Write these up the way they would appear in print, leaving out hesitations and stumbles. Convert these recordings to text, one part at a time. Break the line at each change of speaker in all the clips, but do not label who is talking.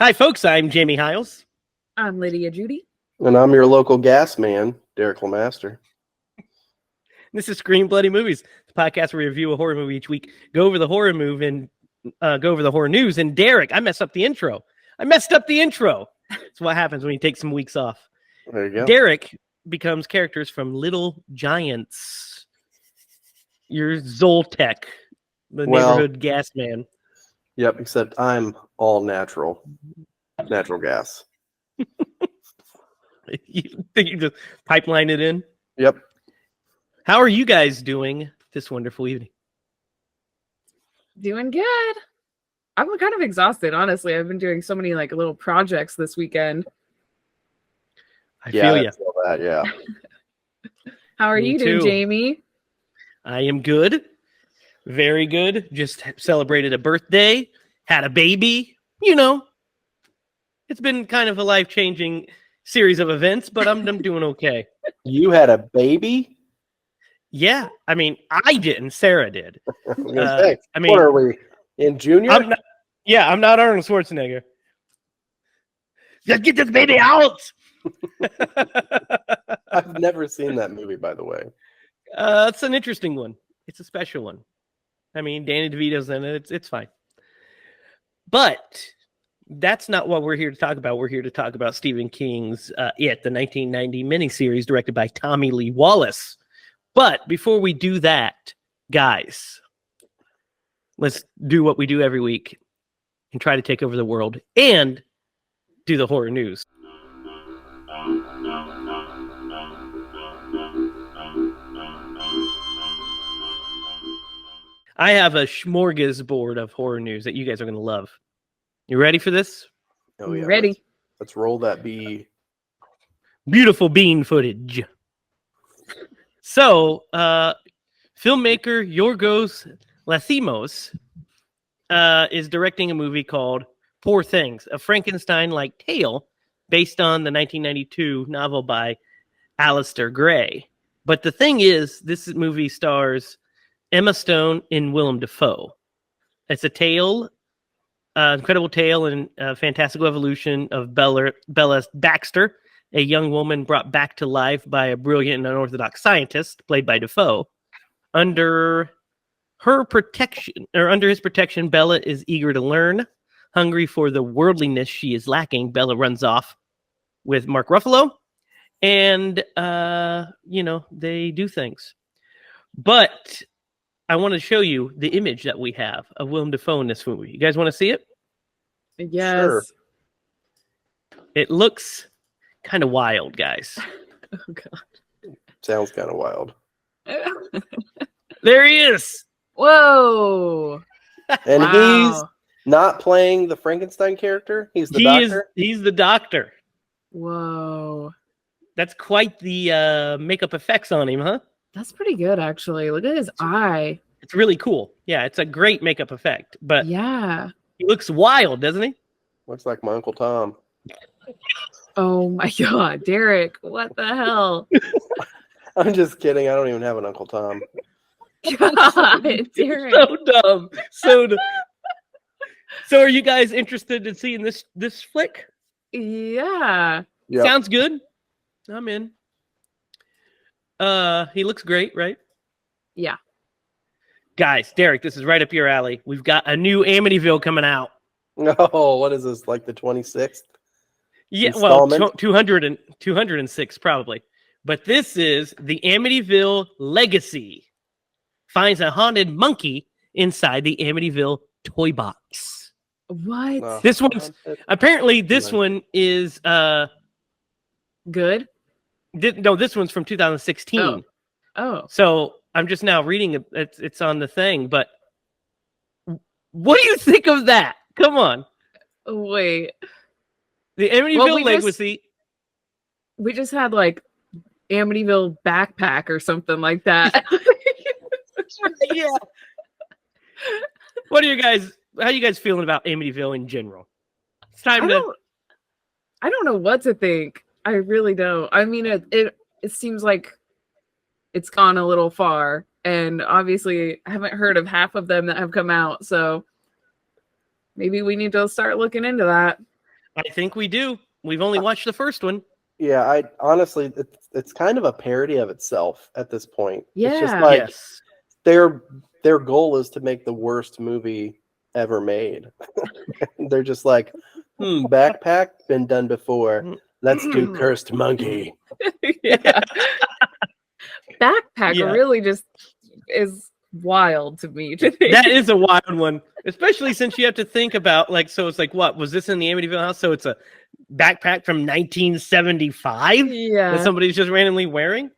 Hi, folks. I'm Jamie Hiles.
I'm Lydia Judy.
And I'm your local gas man, Derek Lemaster.
This is Scream Bloody Movies, the podcast where we review a horror movie each week, go over the horror movie, and go over the horror news. And Derek, I messed up the intro. That's what happens when you take some weeks off.
There you go.
Derek becomes characters from Little Giants. You're Zoltek, the neighborhood gas man.
Yep, except I'm all natural gas.
You think you just pipeline it in?
Yep.
How are you guys doing this wonderful evening?
Doing good. I'm kind of exhausted, honestly. I've been doing so many little projects this weekend.
I feel you.
Feel that, yeah.
How are you doing, Jamie?
I am good. Very good. Just celebrated a birthday, had a baby. You know, it's been kind of a life-changing series of events, but I'm doing okay.
You had a baby?
Yeah. I mean, I didn't. Sarah did.
What are we, in junior?
I'm not Arnold Schwarzenegger. Just get this baby out!
I've never seen that movie, by the way.
It's an interesting one. It's a special one. I mean, Danny DeVito's in it. It's fine. But that's not what we're here to talk about. We're here to talk about Stephen King's It, the 1990 miniseries directed by Tommy Lee Wallace. But before we do that, guys, let's do what we do every week and try to take over the world and do the horror news. I have a smorgasbord of horror news that you guys are going to love. You ready for this?
Oh, yeah.
Ready.
Let's roll that bee.
Beautiful bean footage. So, filmmaker Yorgos Lanthimos is directing a movie called Poor Things, a Frankenstein-like tale based on the 1992 novel by Alistair Gray. But the thing is, this movie stars Emma Stone and Willem Dafoe. It's a tale, incredible tale and fantastical evolution of Bella Baxter, a young woman brought back to life by a brilliant and unorthodox scientist, played by Dafoe. Under his protection, Bella is eager to learn. Hungry for the worldliness she is lacking, Bella runs off with Mark Ruffalo, and they do things. But I want to show you the image that we have of Willem Dafoe in this movie. You guys want to see it?
Yes.
Sure.
It looks kind of wild, guys.
Oh, God.
Sounds kind of wild.
There he is.
Whoa.
And
Wow.
he's not playing the Frankenstein character. He's the doctor.
He's the doctor.
Whoa.
That's quite the makeup effects on him, huh?
That's pretty good, actually. Look at his eye.
It's really cool. Yeah, it's a great makeup effect. But
Yeah.
he looks wild, doesn't he?
Looks like my Uncle Tom.
Oh, my God. Derek, what the hell?
I'm just kidding. I don't even have an Uncle Tom.
God, Derek.
So dumb. So dumb. So are you guys interested in seeing this flick?
Yeah.
Yep.
Sounds good. I'm in. He looks great, right?
Yeah.
Guys, Derek, this is right up your alley. We've got a new Amityville coming out.
Oh, what is this? Like the 26th?
Yeah, well,
installment?
206 probably. But this is the Amityville Legacy. Finds a haunted monkey inside the Amityville toy box.
What?
No.
This one's apparently this one is
Good?
this one's from 2016.
Oh.
So I'm just now reading it. It's on the thing, but what do you think of that? Come on.
Wait.
The Amityville Legacy.
We just had Amityville backpack or something like that.
Yeah. How are you guys feeling about Amityville in general? It's time
I don't know what to think. I really don't. I mean, it seems like it's gone a little far, and obviously I haven't heard of half of them that have come out, so maybe we need to start looking into that.
I think we do. We've only watched the first one.
Yeah, I honestly, it's kind of a parody of itself at this point. It's just
Yeah.
like
Yes.
their goal is to make the worst movie ever made. They're just like, backpack been done before. Let's do cursed monkey.
Yeah. Backpack
Yeah.
really just is wild to me today.
That is a wild one, especially since you have to think about so it's like, what was this in the Amityville house? So it's a backpack from 1975 that
Yeah.
somebody's just randomly wearing.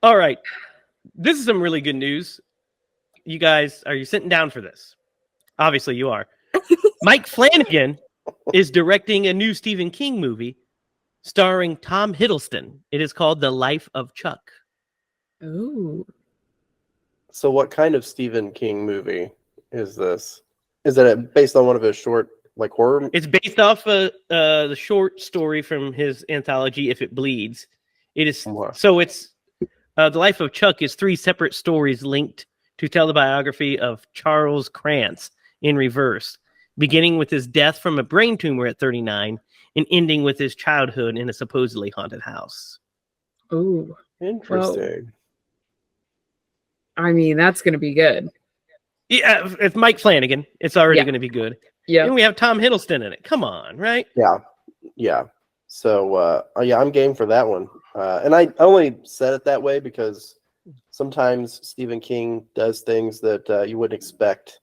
All right, this is some really good news. You guys, are you sitting down for this? Obviously, you are. Mike Flanagan is directing a new Stephen King movie starring Tom Hiddleston. It is called The Life of Chuck.
Ooh.
So what kind of Stephen King movie is this? Is it based on one of his short horror?
It's based off the short story from his anthology, If It Bleeds. It is so it's The Life of Chuck is 3 separate stories linked to tell the biography of Charles Krantz in reverse, beginning with his death from a brain tumor at 39 and ending with his childhood in a supposedly haunted house.
Ooh.
Interesting.
I mean, that's going to be good.
Yeah, it's Mike Flanagan. It's already going to be good.
Yeah.
And we have Tom Hiddleston in it. Come on, right?
Yeah. So, I'm game for that one. And I only said it that way because sometimes Stephen King does things that you wouldn't expect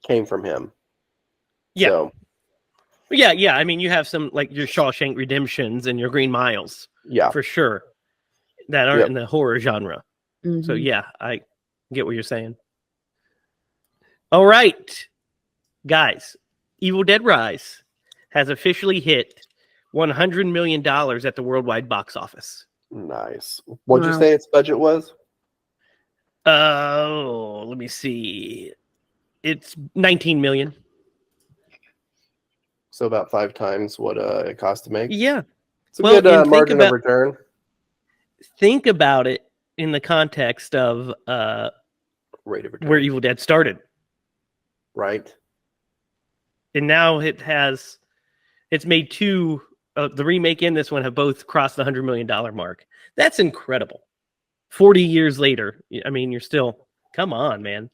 came from him.
Yeah.
So,
yeah. I mean, you have some your Shawshank Redemptions and your Green Miles.
Yeah.
For sure. That aren't in the horror genre.
Mm-hmm.
So, yeah, I get what you're saying. All right. Guys, Evil Dead Rise has officially hit $100 million at the worldwide box office.
Nice. What'd you say its budget was?
Let me see. It's 19 million.
So about 5 times what it cost to make.
Yeah.
It's a good margin of return.
Think about it in the context of
rate of return.
Where Evil Dead started.
Right.
And now it's made 2, the remake and this one have both crossed the $100 million mark. That's incredible. 40 years later. I mean, you're still, come on, man.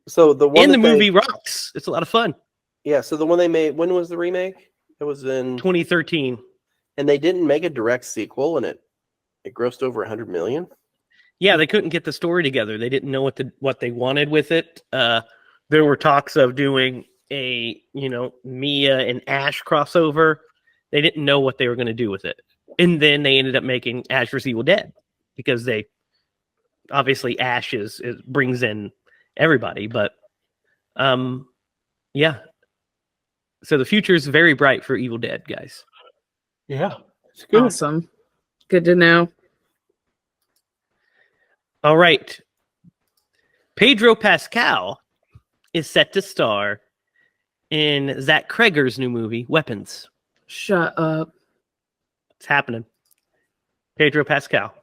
So the one
and the movie rocks. It's a lot of fun.
Yeah. So the one they made, when was the remake? It was in
2013.
And they didn't make a direct sequel, and it grossed over 100 million.
Yeah, they couldn't get the story together. They didn't know what they wanted with it. There were talks of doing a Mia and Ash crossover. They didn't know what they were going to do with it, and then they ended up making Ash vs. Evil Dead because they obviously Ash brings in everybody. But yeah. So the future is very bright for Evil Dead, guys.
Yeah,
it's good. Awesome. Good to know.
All right. Pedro Pascal is set to star in Zach Cregger's new movie, Weapons.
Shut up.
It's happening. Pedro Pascal.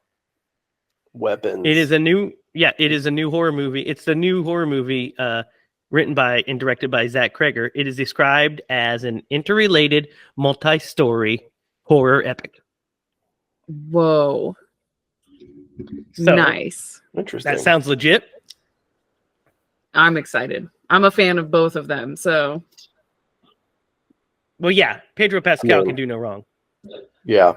Weapons.
It is a new horror movie. It's the new horror movie written by and directed by Zach Cregger. It is described as an interrelated, multi-story horror epic.
Whoa.
So,
nice.
Interesting.
That sounds legit.
I'm excited. I'm a fan of both of them, so.
Well, yeah, Pedro Pascal can do no wrong.
Yeah.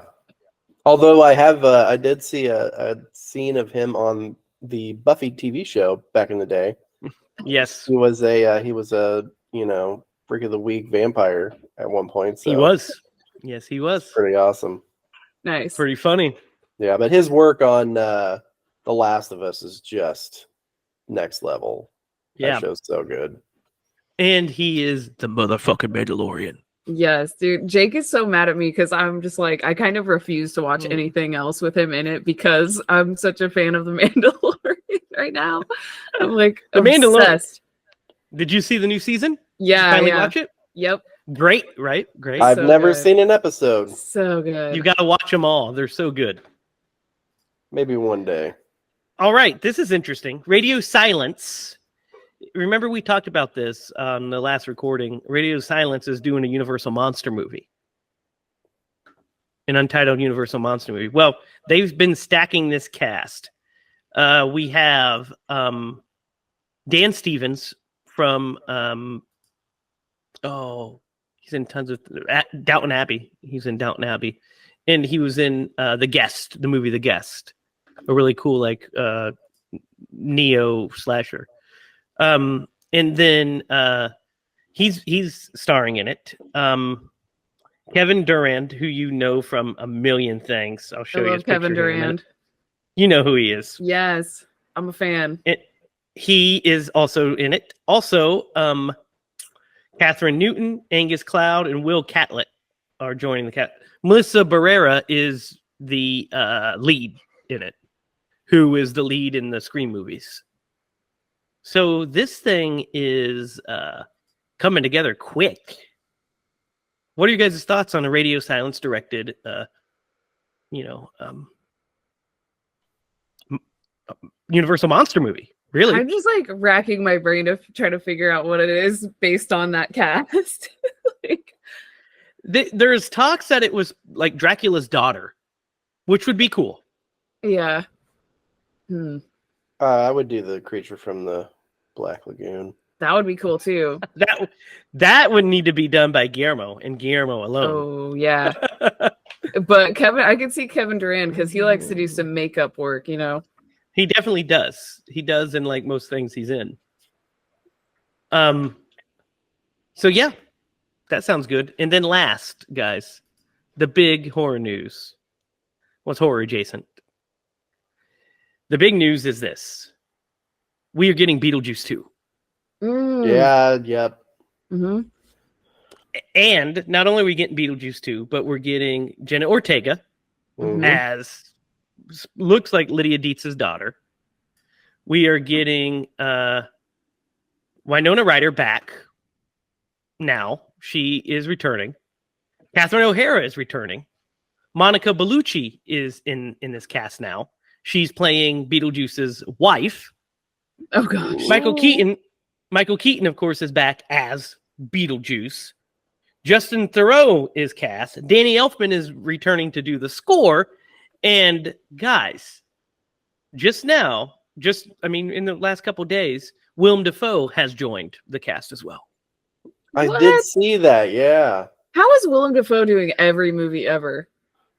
Although I did see a scene of him on the Buffy TV show back in the day.
Yes.
He was a freak of the week vampire at one point. So
he was. Yes, he was.
Pretty awesome.
Nice.
Pretty funny.
Yeah, but his work on The Last of Us is just next level.
Yeah.
That show's so good.
And he is the motherfucking Mandalorian.
Yes, dude. Jake is so mad at me because I'm just like, I kind of refuse to watch anything else with him in it because I'm such a fan of the Mandalorian right now. I'm like
the
obsessed.
Mandalorian. Did you see the new season?
Yeah.
Did you finally watch it?
Yep.
Great, right? Great.
I've
So
never
good.
seen an episode.
So good.
You got to watch them all. They're so good.
Maybe one day.
All right. This is interesting. Radio Silence remember we talked about this on the last recording. Radio Silence is doing a Universal Monster movie. An untitled Universal Monster movie. Well, they've been stacking this cast. We have Dan Stevens from he's in tons of Downton Abbey. He's in Downton Abbey, and he was in The Guest, the movie The Guest, a really cool like neo slasher. And then he's starring in it. Kevin Durand, who you know from a million things. I'll show you his
Kevin
picture here in a minute.
Durand.
You know who he is.
Yes, I'm a fan.
He is also in it. Also, Catherine Newton, Angus Cloud, and Will Catlett are joining the cast. Melissa Barrera is the lead in it, who is the lead in the Scream movies. So this thing is coming together quick. What are you guys' thoughts on a Radio Silence directed, Universal Monster movie? Really?
I'm just like racking my brain to try to figure out what it is based on that cast. Like,
there's talks that it was like Dracula's daughter, which would be cool.
yeah.
I would do the creature from the Black Lagoon.
That would be cool too.
That would need to be done by Guillermo and Guillermo alone.
Oh yeah. But I can see Kevin Durand because he likes to do some makeup work, you know.
He definitely does. He does in like most things he's in. So yeah, that sounds good. And then last, guys, the big horror news. What's horror adjacent? The big news is this. We are getting Beetlejuice 2.
Yeah, yep.
Mm-hmm.
And not only are we getting Beetlejuice 2, but we're getting Jenna Ortega as looks like Lydia Dietz's daughter. We are getting Winona Ryder back now. She is returning. Catherine O'Hara is returning. Monica Bellucci is in this cast now. She's playing Beetlejuice's wife.
Oh gosh.
Michael Keaton, of course, is back as Beetlejuice. Justin Theroux is cast. Danny Elfman is returning to do the score. And guys, in the last couple days, Willem Dafoe has joined the cast as well.
I did see that, yeah.
How is Willem Dafoe doing every movie ever?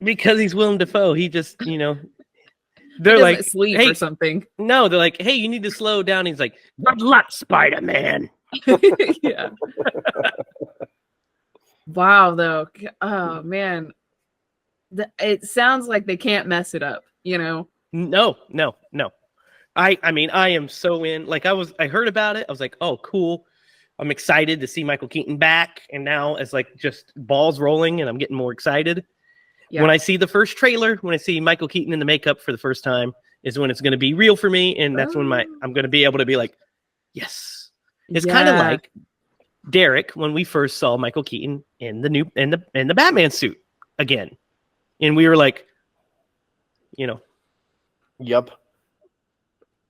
Because he's Willem Dafoe. He just, they're
He
like,
doesn't sleep
hey,
or something.
No, they're like, hey, you need to slow down. He's like, good luck, Spider-Man.
Yeah. Wow, though. Oh man. It sounds like they can't mess it up, you know?
No. I am so in. Like I heard about it. I was like, oh, cool. I'm excited to see Michael Keaton back. And now it's like just balls rolling and I'm getting more excited. Yeah. When I see the first trailer, when I see Michael Keaton in the makeup for the first time is when it's going to be real for me. And that's when I'm going to be able to be like, yes. It's kind of like Derek when we first saw Michael Keaton in the Batman suit again. And we were like,
Yep.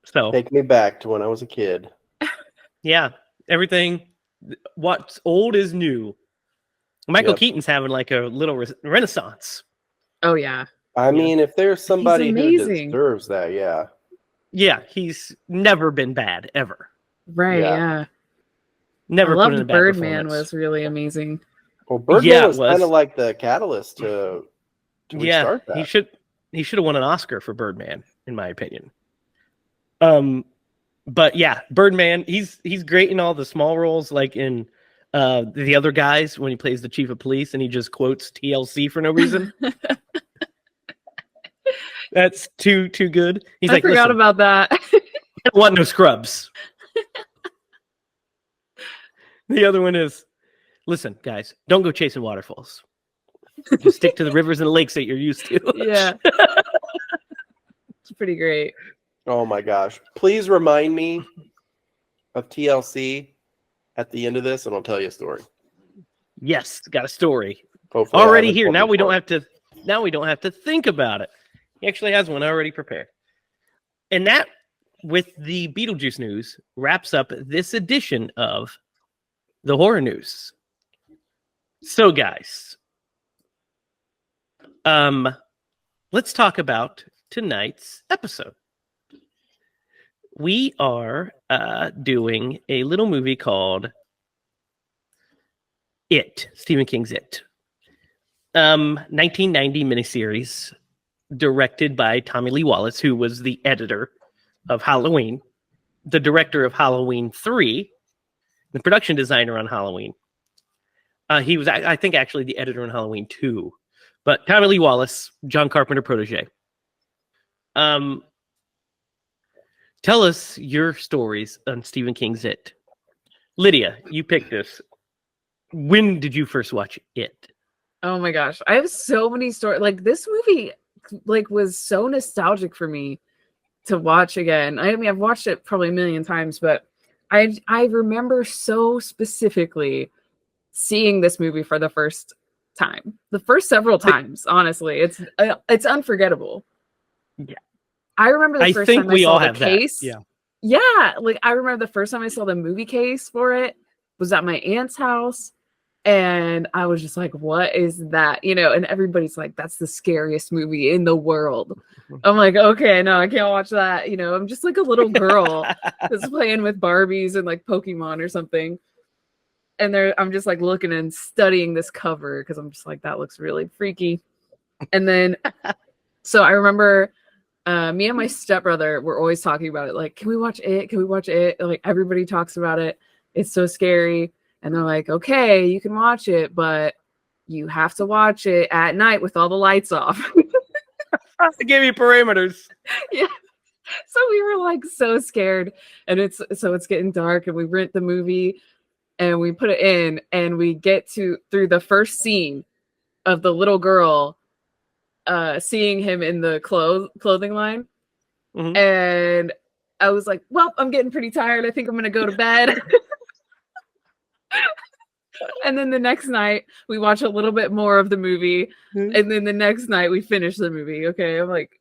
So
take me back to when I was a kid.
Yeah. Everything. What's old is new. Michael Keaton's having like a little renaissance.
Oh, yeah.
I mean, if there's somebody who deserves that, yeah.
Yeah. He's never been bad, ever.
Right. Yeah.
Never.
I loved Birdman was really amazing.
Well, Birdman was kind of like the catalyst to restart that.
He should have won an Oscar for Birdman, in my opinion. But yeah, Birdman, he's great in all the small roles, like in The Other Guys when he plays the chief of police and he just quotes TLC for no reason. That's too good.
I forgot about that.
I don't want no scrubs. The other one is, listen, guys, don't go chasing waterfalls. Just stick to the rivers and lakes that you're used to.
Yeah. It's pretty great.
Oh my gosh. Please remind me of TLC at the end of this and I'll tell you a story.
Yes, got a story.
Hopefully
already here. Now we don't have to think about it. He actually has one already prepared. And with the Beetlejuice news, wraps up this edition of the horror news. So, guys, let's talk about tonight's episode. We are doing a little movie called It, Stephen King's It. 1990 miniseries directed by Tommy Lee Wallace, who was the editor of Halloween, the director of Halloween 3, the production designer on Halloween. He was, I think, actually the editor on Halloween 2. But Tommy Lee Wallace, John Carpenter protege. Tell us your stories on Stephen King's It. Lydia, you picked this. When did you first watch It?
Oh my gosh, I have so many stories. Like, this movie, like, was so nostalgic for me to watch again. I mean, I've watched it probably a million times, but I remember so specifically seeing this movie for the first time, the first several times. Honestly, it's unforgettable.
Yeah,
I remember the first time I saw the case. Yeah, like I remember the first time I saw the movie case for it was at my aunt's house. And I was just like, what is that? You know, and everybody's like, that's the scariest movie in the world. I'm like, okay, no, I can't watch that. You know, I'm just like a little girl that's playing with Barbies and like Pokemon or something. And I'm just like looking and studying this cover because I'm just like, that looks really freaky. And then, so I remember me and my stepbrother were always talking about it. Like, can we watch it? Can we watch it? Like, everybody talks about it. It's so scary. And they're like, okay, you can watch it, but you have to watch it at night with all the lights off.
They gave you parameters.
Yeah. So we were like so scared. And it's getting dark and we rent the movie and we put it in and we get through the first scene of the little girl seeing him in the clothing line.
Mm-hmm.
And I was like, well, I'm getting pretty tired. I think I'm going to go to bed. And then the next night we watch a little bit more of the movie, and then the next night we finish the movie. Okay, I'm like,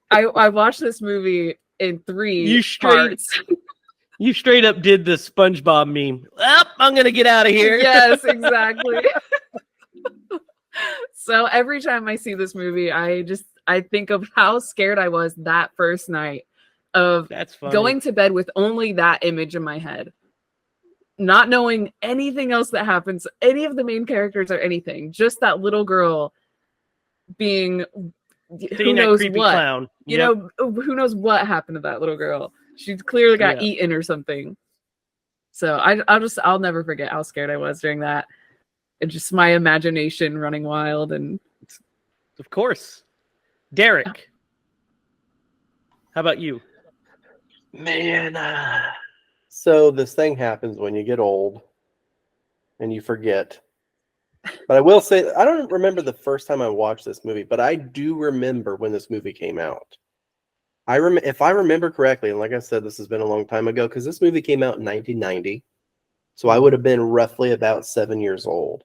I watched this movie in 3 parts.
You straight up did the SpongeBob meme. I'm gonna get out of here.
Yes, exactly. So every time I see this movie, I think of how scared I was that first night of going to bed with only that image in my head. Not knowing anything else that happens, any of the main characters or anything, just that little girl being who knows what
clown.
You know, who knows what happened to that little girl. She clearly got eaten or something. So I'll never forget how scared I was during that. And just my imagination running wild. And
of course, Derek, how about you?
Man, so this thing happens when you get old and you forget. But I will say, I don't remember the first time I watched this movie, but I do remember when this movie came out. If I remember correctly, and like I said, this has been a long time ago, because this movie came out in 1990. So I would have been roughly about 7 years old.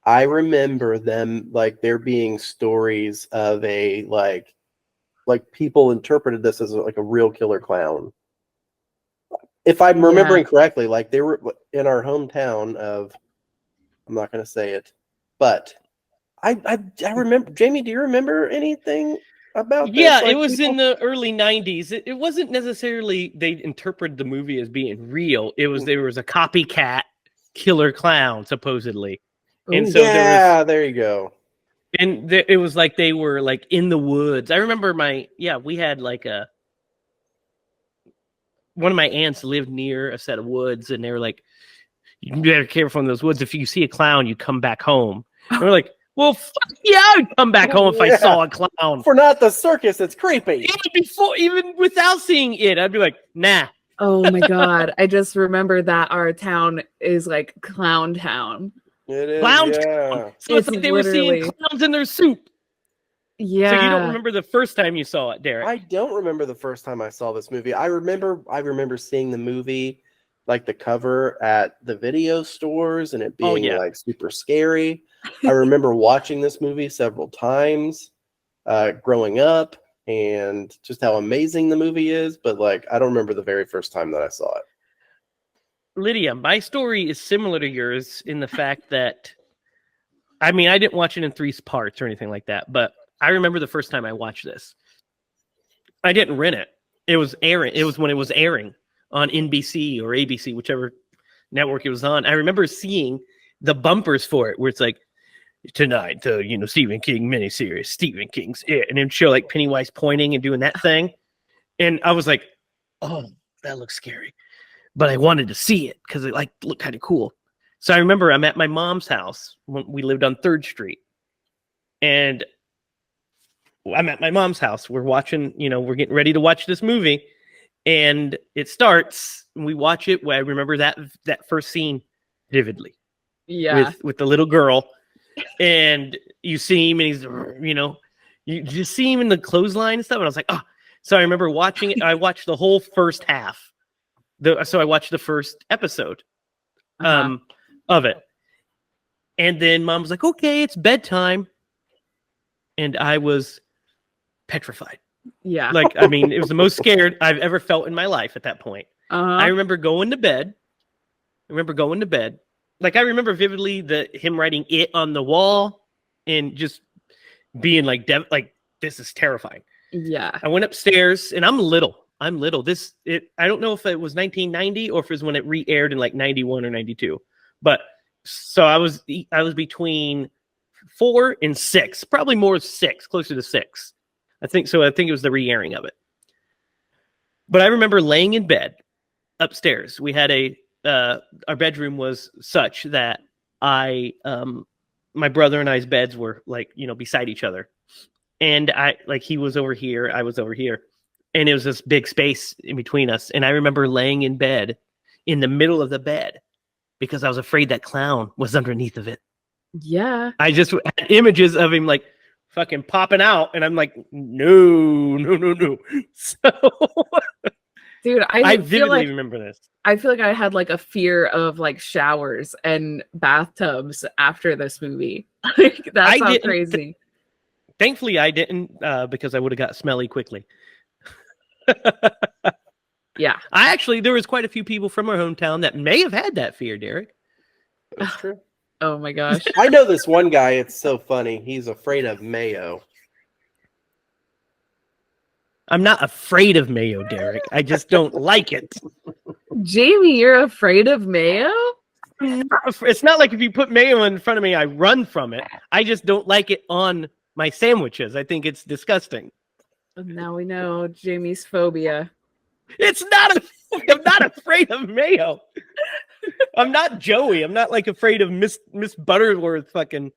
I remember them, like, there being stories of a, like people interpreted this as like a real killer clown. If I'm remembering correctly, like they were in our hometown of, I'm not going to say it, but I remember. Jamie, do you remember anything about this?
Yeah, like, it was in the early 90s. It wasn't necessarily they interpreted the movie as being real. It was there was a copycat killer clown, supposedly. And so
there you go.
And it was like they were like in the woods. I remember we had like one of my aunts lived near a set of woods, and they were like, you better careful in those woods. If you see a clown, you come back home. And we're like, well, fuck yeah, I'd come back home if I saw a clown.
For not the circus, it's creepy.
Even without seeing it, I'd be like, nah.
Oh my God. I just remember that our town is like Clown Town.
It is,
Clown Town. So it's like they were seeing clowns in their soup.
Yeah.
So you don't remember the first time you saw it, Derek?
I don't remember the first time I saw this movie. I remember seeing the movie, like the cover at the video stores, and it being like super scary. I remember watching this movie several times growing up. and just how amazing the movie is, but like I don't remember the very first time that I saw it.
Lydia, my story is similar to yours in the fact that, I mean, I didn't watch it in 3 parts or anything like that, but I remember the first time I watched this. I didn't rent it. It was airing. It was when it was airing on NBC or ABC, whichever network it was on. I remember seeing the bumpers for it where it's like, tonight, the Stephen King miniseries, Stephen King's It, and then show like Pennywise pointing and doing that thing. And I was like, oh, that looks scary. But I wanted to see it because it looked kind of cool. So I remember I'm at my mom's house when we lived on 3rd Street. And I'm at my mom's house. We're watching, we're getting ready to watch this movie. And it starts, and we watch it. I remember that first scene vividly.
Yeah.
With the little girl. And you see him, and he's, you just see him in the clothesline and stuff. And I was like, oh. So I remember watching it. I watched the whole first half. So I watched the first episode of it. And then Mom was like, okay, it's bedtime. And I was petrified.
Yeah.
It was the most scared I've ever felt in my life at that point. I remember going to bed. I remember vividly him writing "it" on the wall and just being like, this is terrifying.
Yeah.
I went upstairs, and I'm little. I don't know if it was 1990 or if it was when it re-aired in 91 or 92. But so I was between 4 and 6, probably more 6, closer to 6. I think so. I think it was the re-airing of it. But I remember laying in bed upstairs. We had our bedroom was such that my brother and I's beds were beside each other. And he was over here, I was over here. And it was this big space in between us. And I remember laying in bed in the middle of the bed because I was afraid that clown was underneath of it.
Yeah.
I just had images of him fucking popping out. And I'm like, no. So,
dude, I
vividly remember this.
I feel like I had a fear of showers and bathtubs after this movie. That's how crazy.
Thankfully, I didn't because I would have got smelly quickly.
Yeah.
There was quite a few people from our hometown that may have had that fear, Derek.
That's true.
Oh my gosh.
I know this one guy. It's so funny. He's afraid of mayo.
I'm not afraid of mayo, Derek. I just don't like it.
Jamie, you're afraid of mayo?
It's not like if you put mayo in front of me, I run from it. I just don't like it on my sandwiches. I think it's disgusting.
Now we know Jamie's phobia.
It's not I'm not afraid of mayo. I'm not Joey. I'm not afraid of Miss Butterworth fucking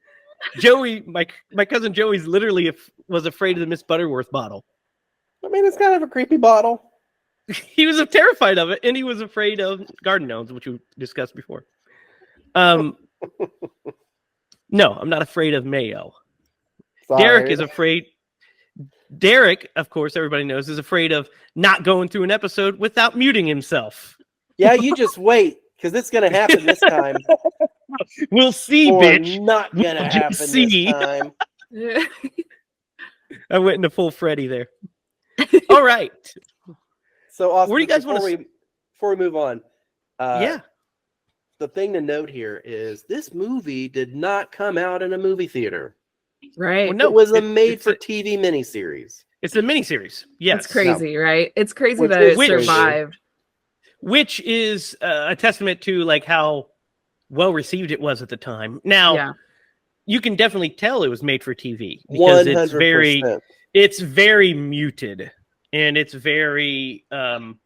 Joey. My cousin Joey's literally was afraid of the Miss Butterworth bottle.
I mean, it's kind of a creepy bottle.
He was terrified of it, and he was afraid of garden gnomes, which we discussed before. No, I'm not afraid of mayo. Sorry. Derek is afraid. Derek, of course, everybody knows, is afraid of not going through an episode without muting himself.
Yeah, you just wait, because it's going to happen this time.
We'll see,
or
bitch.
Not going to happen this time.
I went into full Freddy there. All right.
So, Austin,
where do you guys want to?
Before we move on,
yeah.
The thing to note here is this movie did not come out in a movie theater.
Right.
Well, no, it was a made-for-TV miniseries.
It's a miniseries. Yes.
It's crazy, right? It's crazy that it survived.
Which is a testament to how well received it was at the time. Now, you can definitely tell it was made for TV because 100%. It's very muted and it's very sanitized.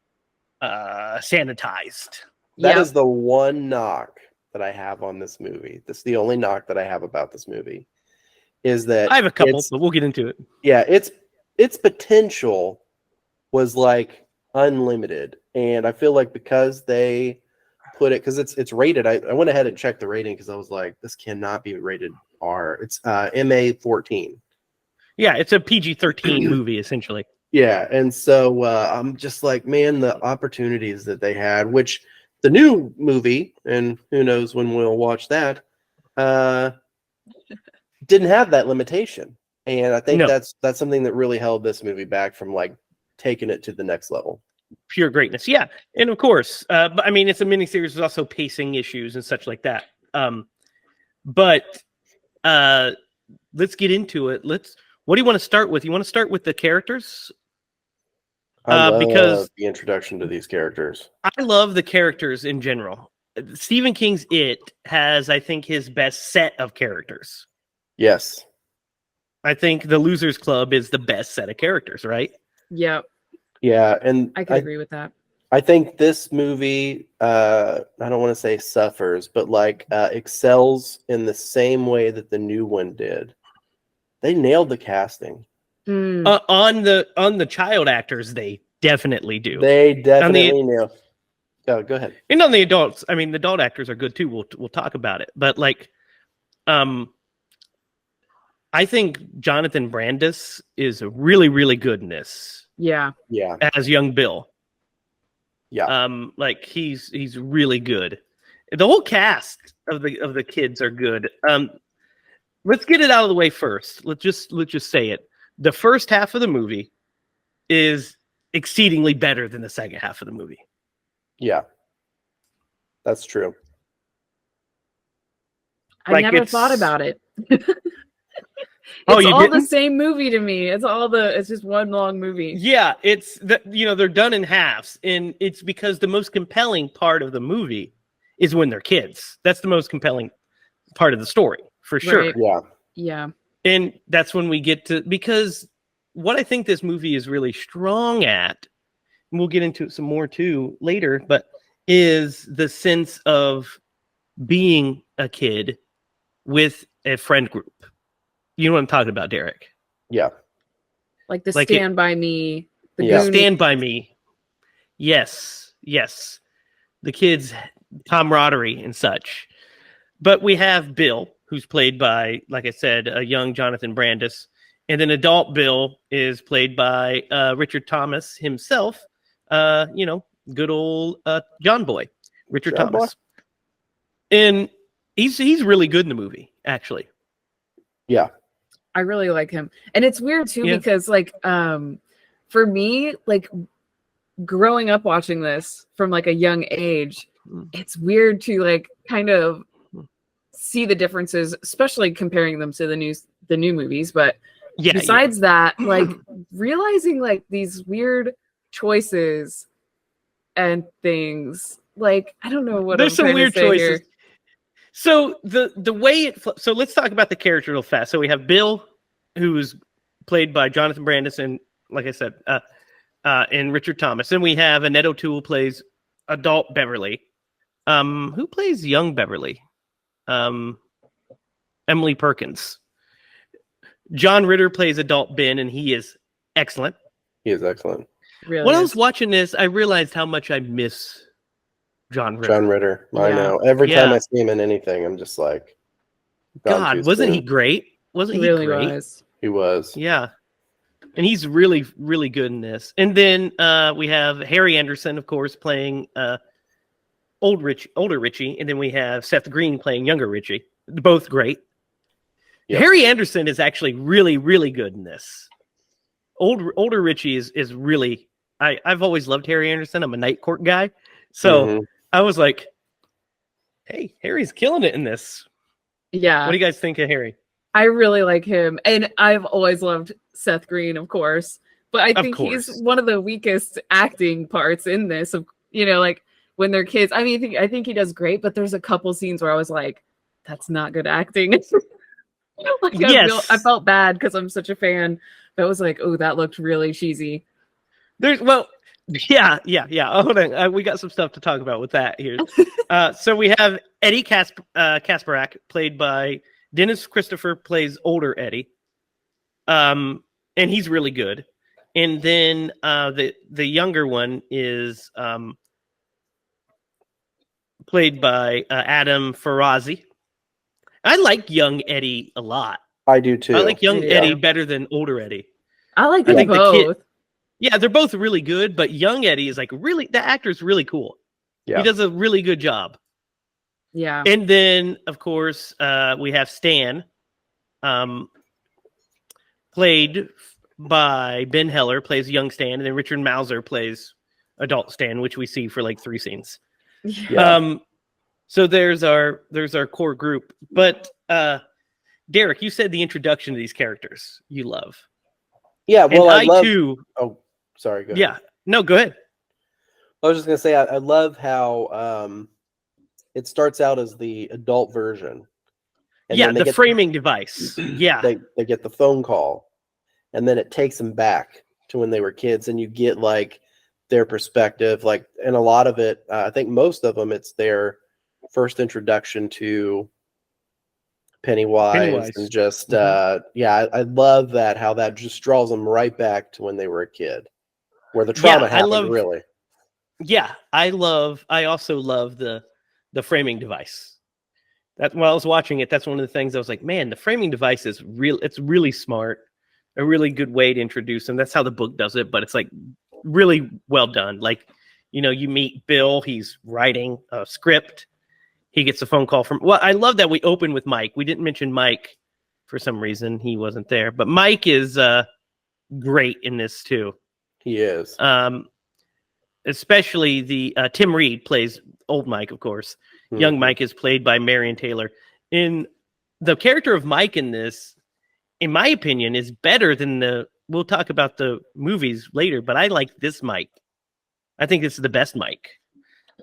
That is the one knock that I have on this movie. That's the only knock that I have about this movie. Is that
I have a couple, but we'll get into it.
Yeah, its potential was unlimited, and I feel because they put it because it's rated. I went ahead and checked the rating because I was like, this cannot be rated R. It's MA-14.
Yeah, it's a PG-13 movie essentially.
Yeah, and so I'm just like, man, the opportunities that they had, which the new movie, and who knows when we'll watch that, didn't have that limitation. And I think that's something that really held this movie back from like taking it to the next level.
Pure greatness, yeah. And of course, but I mean, it's a miniseries. There's also pacing issues and such like that. But let's get into it. What do you want to start with? You want to start with the characters?
I love because the introduction to these characters.
I love the characters in general. Stephen King's It has, I think, his best set of characters.
Yes. I
think The Losers Club is the best set of characters, right?
Yep.
Yeah, and
I can agree with that.
I think this movie, I don't want to say suffers, but like excels in the same way that the new one did. They nailed the casting.
On the child actors, they definitely do.
They definitely nail. Go ahead.
And on the adults, I mean, the adult actors are good too. We'll talk about it, but like, I think Jonathan Brandis is really, really good in this.
Yeah.
As young Bill.
Yeah.
Like he's really good. The whole cast of the kids are good. Let's get it out of the way first. Let's just say it. The first half of the movie is exceedingly better than the second half of the movie.
Yeah. That's true.
I never thought about it. It's all the same movie to me. It's just one long movie.
Yeah, they're done in halves, and it's because the most compelling part of the movie is when they're kids. That's the most compelling part of the story, for sure.
Right.
Yeah.
Yeah.
And that's when we get to, because what I think this movie is really strong at, and we'll get into it some more too later, but is the sense of being a kid with a friend group. You know what I'm talking about, Derek?
Yeah.
Like the Stand By Me.
Stand By Me. Yes. The kids' camaraderie and such. But we have Bill, who's played by, like I said, a young Jonathan Brandis. And then adult Bill is played by Richard Thomas himself. Good old John Boy, Richard Thomas. And he's really good in the movie, actually.
Yeah.
I really like him. And it's weird too, because like for me, like growing up watching this from like a young age, it's weird to like kind of see the differences, especially comparing them to the new movies. But besides that, like realizing like these weird choices and things, like I don't know what
there's
I'm
some weird
to say
choices
here.
So the way so let's talk about the character real fast. So we have Bill, who's played by Jonathan Brandis, and like I said, and Richard Thomas. And we have Annette O'Toole plays adult Beverly. Who plays young Beverly? Emily Perkins. John Ritter plays adult Ben, and he is excellent.
He is excellent.
Really
when I was watching this, I realized how much I miss John Ritter.
I know. Every time I see him in anything, I'm just like,
God, wasn't he great? Wasn't he
really
great?
Was.
He was.
Yeah. And he's really, really good in this. And then we have Harry Anderson, of course, playing older Richie. And then we have Seth Green playing younger Richie. Both great. Yep. Harry Anderson is actually really, really good in this. Older Richie is really... I've always loved Harry Anderson. I'm a Night Court guy. So I was like, hey, Harry's killing it in this.
Yeah.
What do you guys think of Harry?
I really like him. And I've always loved Seth Green, of course. But I think he's one of the weakest acting parts in this. Of like when they're kids. I mean, I think he does great, but there's a couple scenes where I was like, that's not good acting. I felt bad because I'm such a fan. But I was like, oh, that looked really cheesy.
Yeah. Hold on. We got some stuff to talk about with that here. So we have Eddie Kasparak, played by Dennis Christopher, plays older Eddie. And he's really good. And then the younger one is played by Adam Farazi. I like young Eddie a lot.
I do too.
I like young Eddie better than older Eddie.
I like them both.
They're both really good, but young Eddie is like really, the actor's really cool. Yeah. He does a really good job.
Yeah.
And then, of course, we have Stan, played by Ben Heller, plays young Stan, and then Richard Mauser plays adult Stan, which we see for like 3 scenes.
Yeah.
So there's our core group. But Derek, you said the introduction to these characters you love.
Yeah, well,
and
I love.
too.
Oh, sorry. Go ahead.
Yeah, no, go ahead.
I was just gonna say I love how it starts out as the adult version.
And yeah, the framing device. Yeah,
they get the phone call, and then it takes them back to when they were kids, and you get like their perspective. Like, and a lot of it, I think most of them, it's their first introduction to Pennywise. And just I love that, how that just draws them right back to when they were a kid, where the trauma happened. Really.
Yeah, I also love the framing device. That while I was watching it, that's one of the things I was like, man, the framing device is real. It's really smart, a really good way to introduce them. That's how the book does it, but it's like really well done. Like, you know, you meet Bill, he's writing a script. He gets a phone call from. Well, I love that we open with Mike. We didn't mention Mike for some reason. He wasn't there, but Mike is great in this too.
He is.
Especially the Tim Reed plays old Mike, of course. Mm-hmm. Young Mike is played by Marion Taylor. In the character of Mike in this, in my opinion, is better than we'll talk about the movies later, but I like this Mike. I think this is the best Mike.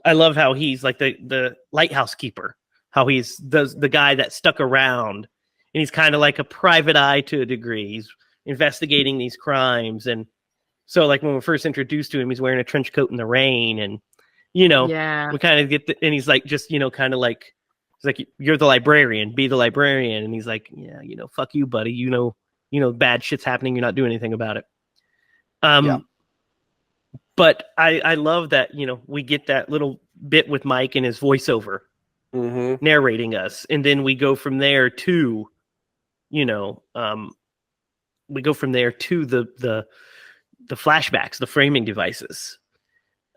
I love how he's like the lighthouse keeper, how he's the guy that stuck around, and he's kind of like a private eye to a degree. He's investigating these crimes, and so like when we're first introduced to him, he's wearing a trench coat in the rain, and we kind of get and he's like just kind of like he's like, you're the librarian, be the librarian, and he's like, yeah, fuck you, buddy, you know bad shit's happening, you're not doing anything about it. But I love that, we get that little bit with Mike and his voiceover narrating us. And then we go from there to, the flashbacks, the framing devices.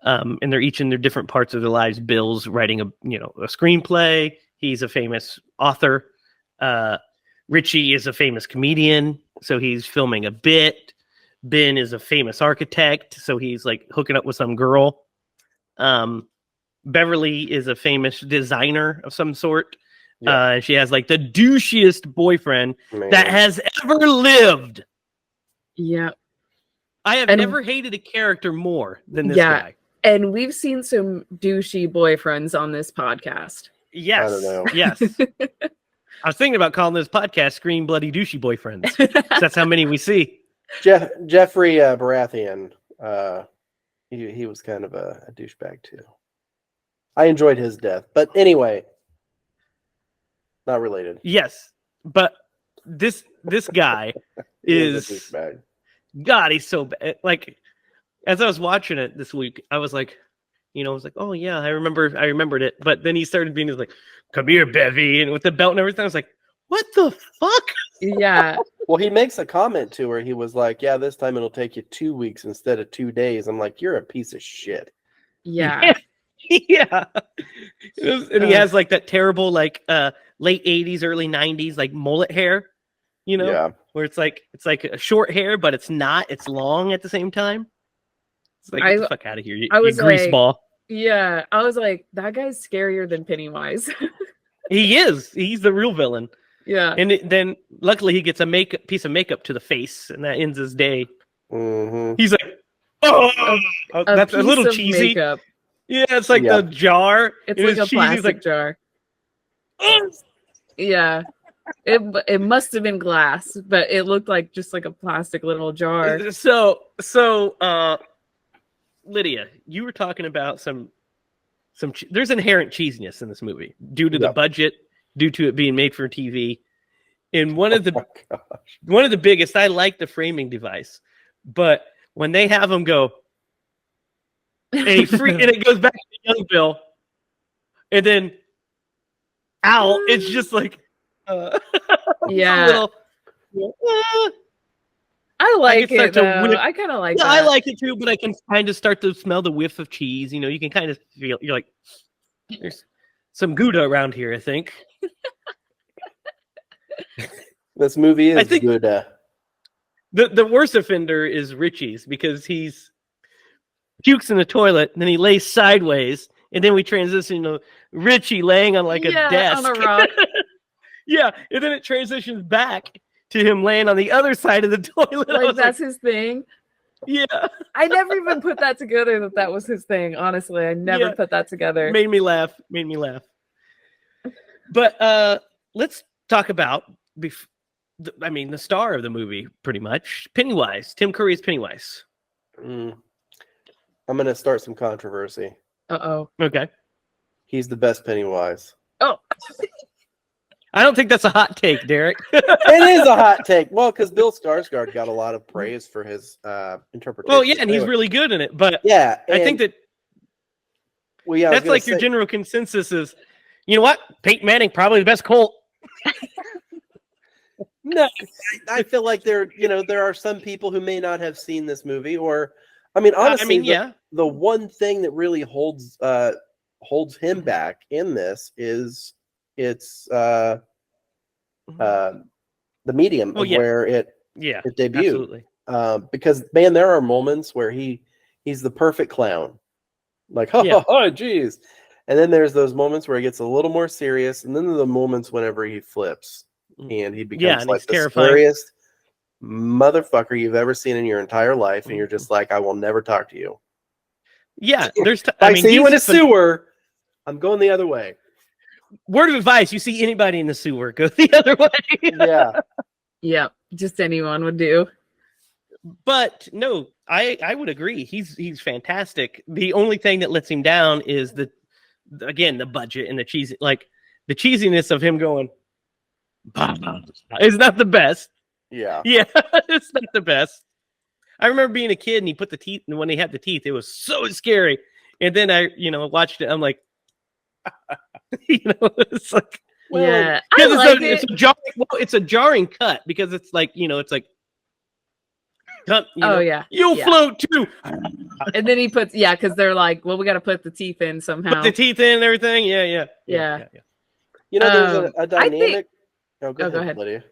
And they're each in their different parts of their lives. Bill's writing a screenplay. He's a famous author. Richie is a famous comedian, so he's filming a bit. Ben is a famous architect, so he's like hooking up with some girl. Beverly is a famous designer of some sort. Yeah. She has like the douchiest boyfriend that has ever lived.
Yeah.
I have never hated a character more than this guy.
And we've seen some douchey boyfriends on this podcast.
Yes.
I don't know.
Yes. I was thinking about calling this podcast Scream Bloody Douchey Boyfriends. That's how many we see.
Jeffrey Baratheon, he was kind of a douchebag too. I enjoyed his death, but anyway, not related.
Yes, but this guy is
a douchebag.
God, he's so bad. Like, as I was watching it this week, I was like, I was like, oh yeah, I remembered it. But then he started being like, come here, Bevy, and with the belt and everything. I was like, what the fuck?
Yeah.
Well, he makes a comment to her. He was like, yeah, this time it'll take you 2 weeks instead of 2 days. I'm like, you're a piece of shit.
Yeah.
Yeah. And he has like that terrible, like late 80s, early 90s, like mullet hair, where it's like a short hair, but it's not. It's long at the same time. It's like, get the fuck out of here, you greaseball.
Yeah. I was like, that guy's scarier than Pennywise.
He is. He's the real villain.
Yeah.
And then luckily he gets a piece of makeup to the face, and that ends his day.
Mm-hmm.
He's like, that's a little cheesy. Makeup. Yeah, it's like the jar.
It's like a plastic jar. Yeah. It must have been glass, but it looked like just like a plastic little jar.
So Lydia, you were talking about there's inherent cheesiness in this movie due to the budget, due to it being made for TV. And one of the biggest, I like the framing device, but when they have him go, and it goes back to young Bill, and then Al, it's just like,
yeah. I like it though. I kind of like it.
I like it too, but I can kind of start to smell the whiff of cheese. You can kind of feel, you're like, there's some Gouda around here, I think.
This movie is good.
The worst offender is Richie's because he's pukes in the toilet and then he lays sideways, and then we transition to Richie laying on like a desk
on a rock.
Yeah, and then it transitions back to him laying on the other side of the toilet.
Like that's his thing.
Yeah,
I never even put that together that was his thing. Honestly, I never put that together.
Made me laugh. But let's talk about the star of the movie, pretty much, Pennywise. Tim Curry's Pennywise.
I'm gonna start some controversy.
Okay.
He's the best Pennywise.
Oh.
I don't think that's a hot take, Derek.
It is a hot take. Well, because Bill Skarsgård got a lot of praise for his interpretation.
Well, yeah, and he's really good in it. But
yeah,
I think that that's like your general consensus is, you know what? Peyton Manning, probably the best Colt.
No, I feel like there are some people who may not have seen this movie, or I mean, honestly, the one thing that really holds him back in this is it's the medium where it debuted.
Absolutely.
Because man, there are moments where he's the perfect clown, like oh geez, and then there's those moments where he gets a little more serious, and then there are the moments whenever he flips and he becomes like the scariest motherfucker you've ever seen in your entire life, and you're just like, I will never talk to you.
Yeah, there's
see you in a sewer, I'm going the other way.
Word of advice: you see anybody in the sewer, go the other way.
Yeah, just anyone would do.
But no, I would agree. He's fantastic. The only thing that lets him down is the budget and the cheesiness of him going. It's not the best.
Yeah,
it's not the best. I remember being a kid and he put the teeth, and when he had the teeth, it was so scary. And then I, watched it. I'm like, it's like, it's a jarring cut because it's like, it's like, you'll float too.
And then he puts, because they're like, well, we got to put the teeth in somehow.
Put the teeth in and everything. Yeah.
There's a dynamic.
Go ahead,
Lydia.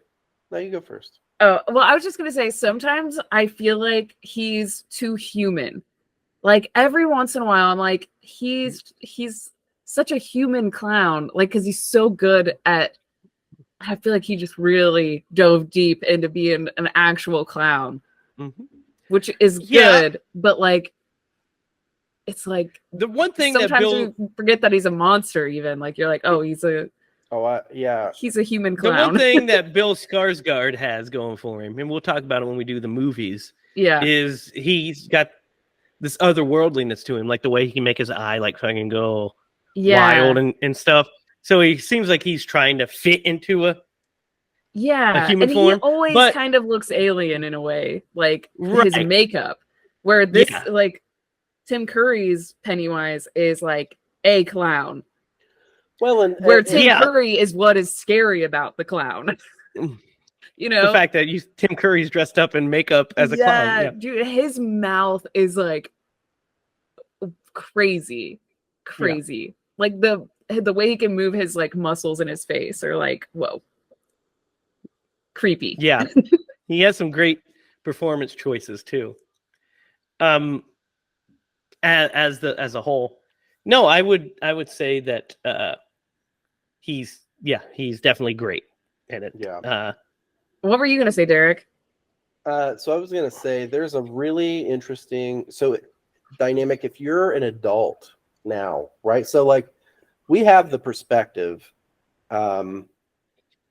No, you go first.
Oh, well, I was just going to say, sometimes I feel like he's too human. Like every once in a while, I'm like, he's such a human clown. Like, cause he's so good I feel like he just really dove deep into being an actual clown, which is good. But like, it's like
the one thing
sometimes
that Bill,
you forget that he's a monster. Even like, you're like, oh, he's a human clown.
The one thing that Bill Skarsgård has going for him, and we'll talk about it when we do the movies, is he's got this otherworldliness to him, like the way he can make his eye like fucking go wild and stuff. So he seems like he's trying to fit into a human form.
He always kind of looks alien in a way, like his makeup. Where this like Tim Curry's Pennywise is like a clown.
Well, and
where Tim Curry is what is scary about the clown.
The fact that Tim Curry's dressed up in makeup as a clown. Yeah,
dude, his mouth is like crazy. Like the way he can move his like muscles in his face are like, whoa, creepy.
Yeah, he has some great performance choices too. As a whole, no, I would say that he's definitely great in it.
Yeah.
What were you gonna say, Derek?
So I was gonna say there's a really interesting dynamic if you're an adult now, right? So like we have the perspective, and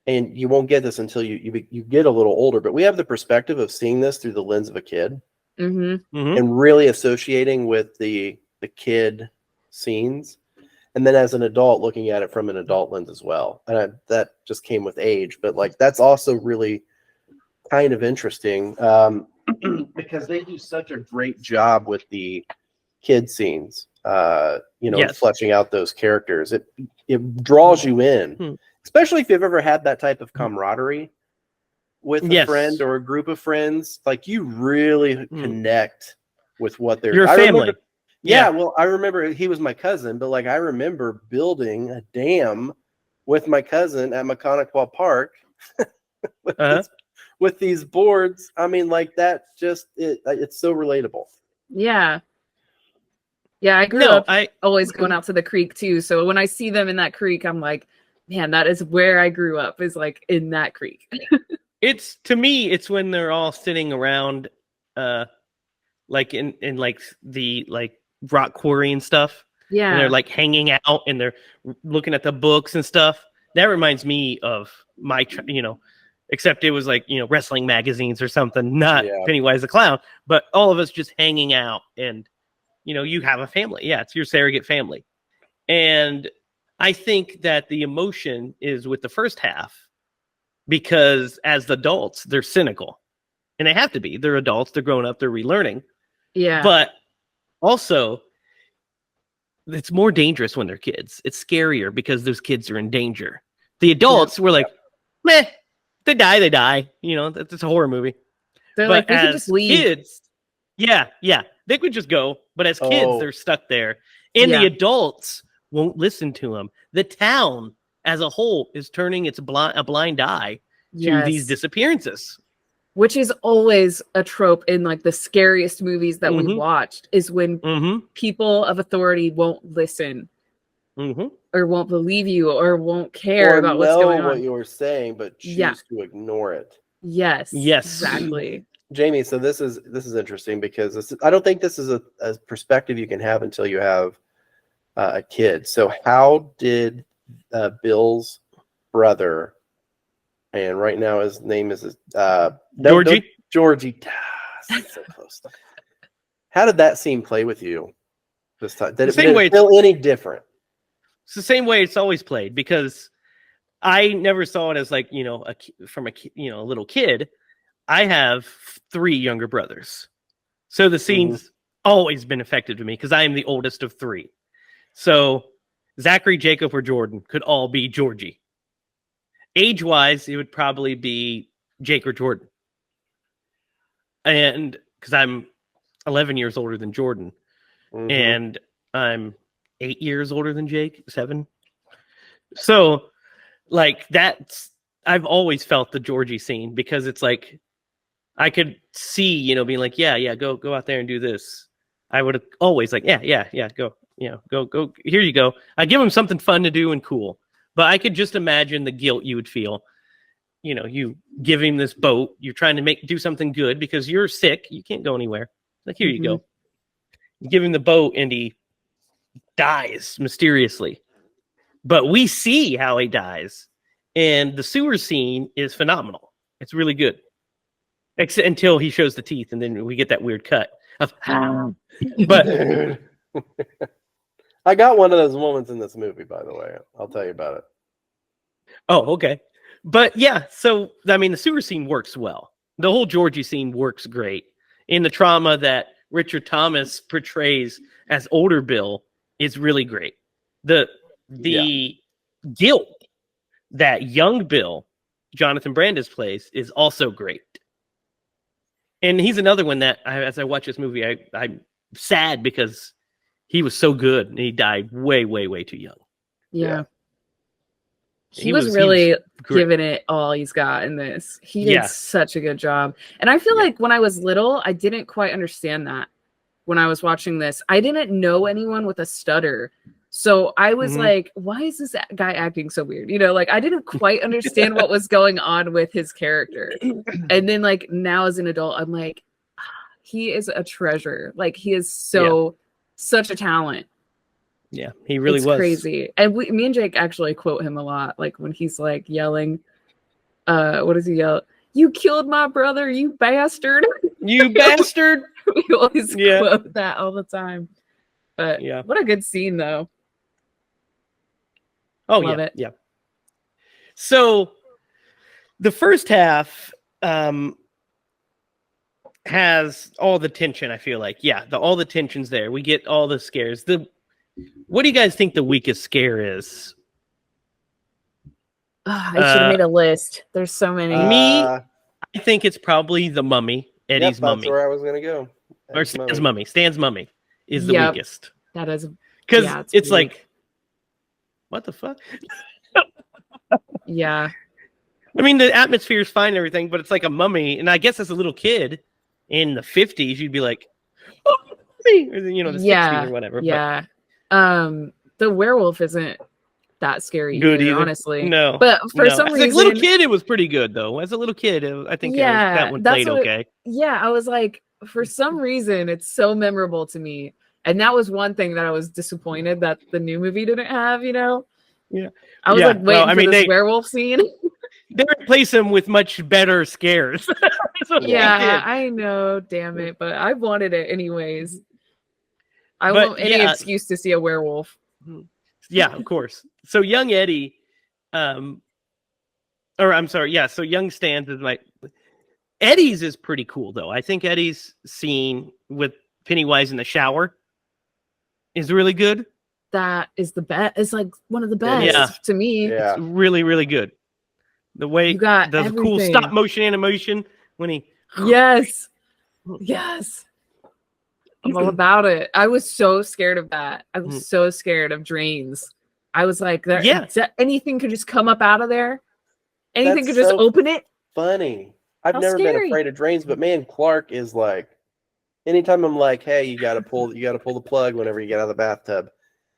you won't get this until you get a little older, but we have the perspective of seeing this through the lens of a kid, and really associating with the kid scenes. And then as an adult, looking at it from an adult lens as well. And that just came with age. But like that's also really kind of interesting because they do such a great job with the kid scenes, fleshing out those characters. It draws you in, especially if you've ever had that type of camaraderie with a friend or a group of friends. Like you really connect with what they're...
Your family.
Well, I remember he was my cousin, but like I remember building a dam with my cousin at Mechanical Park with these boards. I mean, like that. It's so relatable.
Yeah. Yeah, I grew up always going out to the creek too. So when I see them in that creek, I'm like, man, that is where I grew up, is like in that creek.
To me, it's when they're all sitting around, like in like the like rock quarry and stuff.
Yeah.
And they're like hanging out and they're looking at the books and stuff. That reminds me of my, except it was like, wrestling magazines or something, not Pennywise the Clown, but all of us just hanging out and, you have a family. Yeah, it's your surrogate family. And I think that the emotion is with the first half because as the adults, they're cynical. And they have to be. They're adults. They're grown up. They're relearning.
Yeah.
But also, it's more dangerous when they're kids. It's scarier because those kids are in danger. The adults were like, meh, they die. That's a horror movie.
They're like, we could just leave.
Kids, yeah, they could just go. But as kids, they're stuck there. And the adults won't listen to them. The town as a whole is turning a blind eye to these disappearances.
Which is always a trope in like the scariest movies that we watched, is when people of authority won't listen or won't believe you or won't care about what's going on.
What you were saying, but choose to ignore it.
Yes, exactly.
Jamie, so this is interesting because I don't think this is a perspective you can have until you have a kid. So how did Bill's brother, and right now his name is Georgie. So close. How did that scene play with you this time? Did it feel any different?
It's the same way it's always played, because I never saw it as like, from a little kid. I have 3 younger brothers. So the scene's always been effective to me because I am the oldest of 3. So Zachary, Jacob, or Jordan could all be Georgie. Age-wise, it would probably be Jake or Jordan. And because I'm 11 years older than Jordan. And I'm 8 years older than Jake, 7. So, like, I've always felt the Georgie scene, because it's like, I could see, being like, yeah, go out there and do this. I would have always like, yeah, go, go, here you go. I give him something fun to do and cool. But I could just imagine the guilt you would feel. You give him this boat. You're trying to do something good because you're sick. You can't go anywhere. Like, here you go. You give him the boat and he dies mysteriously. But we see how he dies. And the sewer scene is phenomenal. It's really good. Except until he shows the teeth, and then we get that weird cut of but
I got one of those moments in this movie, by the way. I'll tell you about it.
Oh, okay. But yeah, so I mean, the sewer scene works well. The whole Georgie scene works great. And the trauma that Richard Thomas portrays as older Bill is really great. The guilt that young Bill, Jonathan Brandis, plays is also great. And he's another one that, as I watch this movie, I'm sad because he was so good and he died way, way, way too young.
Yeah. He was really giving it all he's got in this. He did such a good job. And I feel like when I was little, I didn't quite understand that when I was watching this. I didn't know anyone with a stutter. So I was like, why is this guy acting so weird? Like, I didn't quite understand what was going on with his character. And then, like, now as an adult, I'm like, he is a treasure. Like, he is such a talent.
Yeah, he really was
crazy. And me and Jake actually quote him a lot. Like, when he's like yelling, what does he yell? You killed my brother, you bastard.
You bastard.
We always quote that all the time. But what a good scene, though.
Oh, love it. Yeah. So the first half has all the tension, I feel like. Yeah, all the tension's there. We get all the scares. What do you guys think the weakest scare is?
I should have made a list. There's so many.
I think it's probably the mummy, Eddie's mummy.
That's where I was going to go.
Or Stan's mummy. Stan's mummy is the weakest.
That is.
Because it's like, what the fuck?
Yeah.
I mean, the atmosphere is fine and everything, but it's like a mummy. And I guess as a little kid in the 50s, you'd be like, oh, mummy! Or, you know, the 60s or whatever.
Yeah. The werewolf isn't that scary
Good
either,
either.
honestly.
No.
But for some reason,
as a little kid, it was pretty good, though. As a little kid, I think that one played okay.
Yeah, I was like, for some reason, it's so memorable to me. And that was one thing that I was disappointed that the new movie didn't have, you know?
Yeah.
I was like waiting for this werewolf scene.
They replace him with much better scares.
Yeah, I know, damn it. But I wanted it anyways. I want any excuse to see a werewolf.
Yeah, of course. So young Eddie, so young Stans is like, Eddie's is pretty cool, though. I think Eddie's scene with Pennywise in the shower is really good.
That is the best. It's like one of the best to me.
Yeah.
It's really, really good. The way
you got
the cool stop motion animation when he.
Yes. I'm all about it. I was so scared of that. I was so scared of drains. I was like, anything could just come up out of there. Anything could just open it.
Funny. I've never been afraid of drains, but man, Clark is like, anytime I'm like, hey, you gotta pull the plug whenever you get out of the bathtub,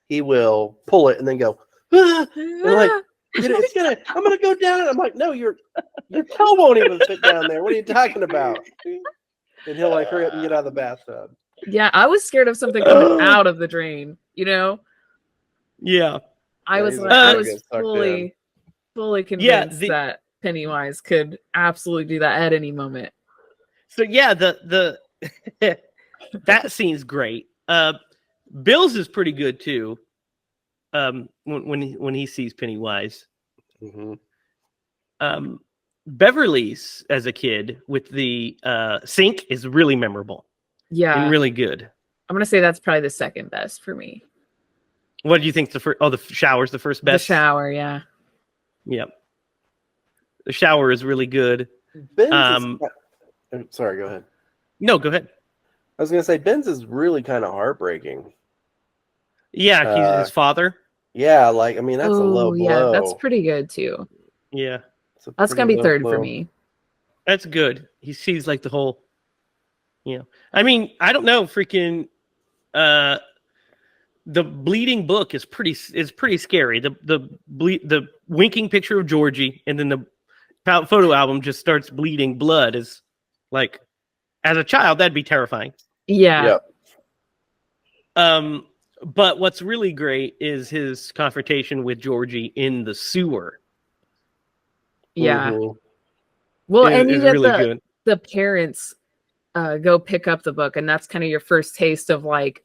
he will pull it and then go, and like, I'm gonna go down. I'm like, no, your toe won't even fit down there. What are you talking about? And he'll like hurry up and get out of the bathtub.
Yeah, I was scared of something coming out of the drain, you know?
Yeah.
I was fully convinced that Pennywise could absolutely do that at any moment.
So yeah, the that scene's great. Bill's is pretty good too. When he sees Pennywise.
Mm-hmm.
Beverly's as a kid with the sink is really memorable.
Yeah,
and really good.
I'm gonna say that's probably the second best for me.
What do you think? The shower's the first best.
The shower, yeah.
Yep. The shower is really good.
Sorry, go ahead.
No, go ahead.
I was gonna say Ben's is really kind of heartbreaking.
Yeah, he's his father.
Yeah, like I mean that's a low blow.
Yeah, that's pretty good too.
Yeah,
that's gonna be third for me.
That's good. He sees like the whole. I mean, I don't know, freaking. The bleeding book is pretty scary. The winking picture of Georgie and then the photo album just starts bleeding blood is like, as a child, that'd be terrifying.
Yeah.
But what's really great is his confrontation with Georgie in the sewer.
Yeah. Well, and you get the parents go pick up the book, and that's kind of your first taste of like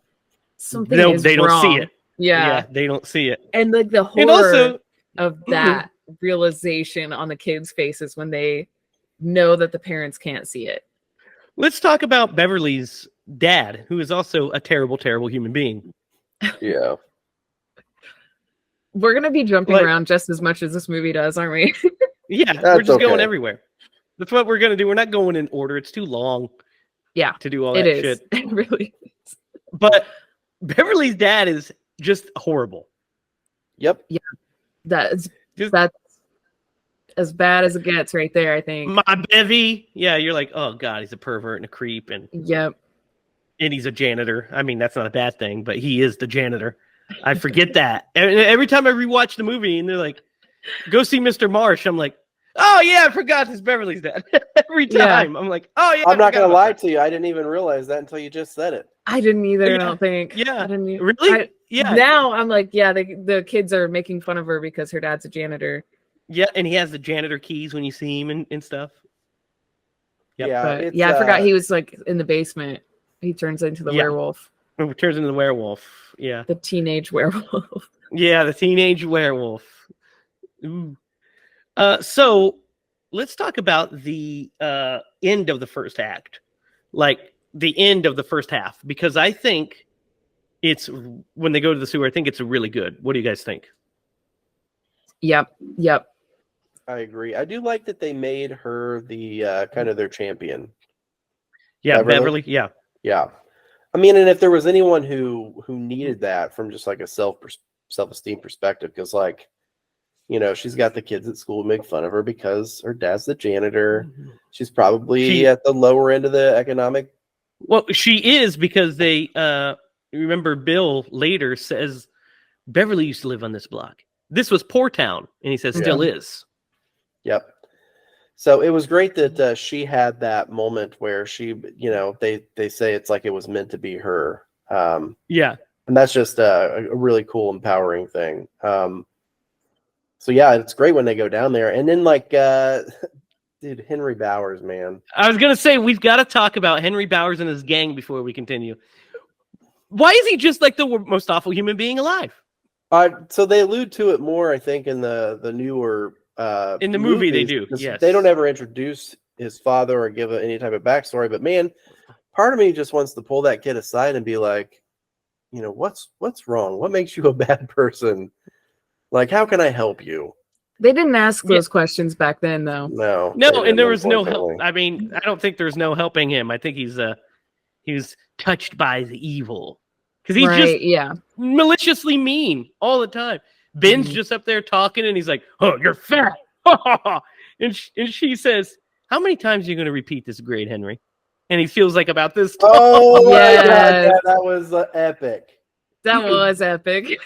something
they don't
wrong.
See it.
Yeah,
they don't see it.
And like the horror of that realization on the kids' faces when they know that the parents can't see it.
Let's talk about Beverly's dad, who is also a terrible, terrible human being.
Yeah.
We're going to be jumping around just as much as this movie does, aren't we?
Yeah, we're just going everywhere. That's what we're going to do. We're not going in order. It's too long.
Yeah.
To do all that shit.
It really is.
But Beverly's dad is just horrible.
Yep.
Yeah. That's as bad as it gets right there, I think.
My bevy. Yeah, you're like, oh God, he's a pervert and a creep. And he's a janitor. I mean, that's not a bad thing, but he is the janitor. I forget that. Every time I rewatch the movie and they're like, go see Mr. Marsh, I'm like, oh yeah, I forgot this Beverly's dad. Every time. I'm like, oh yeah.
I'm not gonna lie to you. I didn't even realize that until you just said it.
I didn't either, I don't think.
Yeah.
I didn't
really?
Now I'm like, the kids are making fun of her because her dad's a janitor.
Yeah, and he has the janitor keys when you see him and stuff.
Yep.
Yeah, I forgot he was like in the basement. He turns into the werewolf.
He turns into the werewolf. Yeah.
The teenage werewolf.
Yeah, the teenage werewolf. Ooh. So let's talk about the end of the first act. Like the end of the first half, because I think it's when they go to the sewer, I think it's really good. What do you guys think?
Yep.
I agree. I do like that they made her the kind of their champion.
Yeah, Beverly. Yeah.
I mean, and if there was anyone who needed that from just like a self-esteem perspective, because like You know, she's got the kids at school make fun of her because her dad's the janitor. She's probably at the lower end of the economic.
Well, she is, because they remember Bill later says Beverly used to live on this block. This was Poor Town, and he says still is.
Yep. So it was great that she had that moment where she, you know, they say it's like it was meant to be her.
Yeah.
And that's just a really cool, empowering thing. So yeah, it's great when they go down there. And then like, dude, Henry Bowers, man.
I was going to say, we've got to talk about Henry Bowers and his gang before we continue. Why is he just like the most awful human being alive?
So they allude to it more, I think, in the newer
in the movie they do. Yes.
They don't ever introduce his father or give any type of backstory. But man, part of me just wants to pull that kid aside and be like, you know, what's wrong? What makes you a bad person? Like, how can I help you?
They didn't ask those questions back then, though.
No,
and there was no help. I mean, I don't think there's no helping him. I think he was touched by the evil, because he's just maliciously mean all the time. Ben's just up there talking, and he's like, "Oh, you're fat," and she says, "How many times are you going to repeat this grade, Henry?" And he feels like about this.
Oh, yeah, that was epic.
That was epic.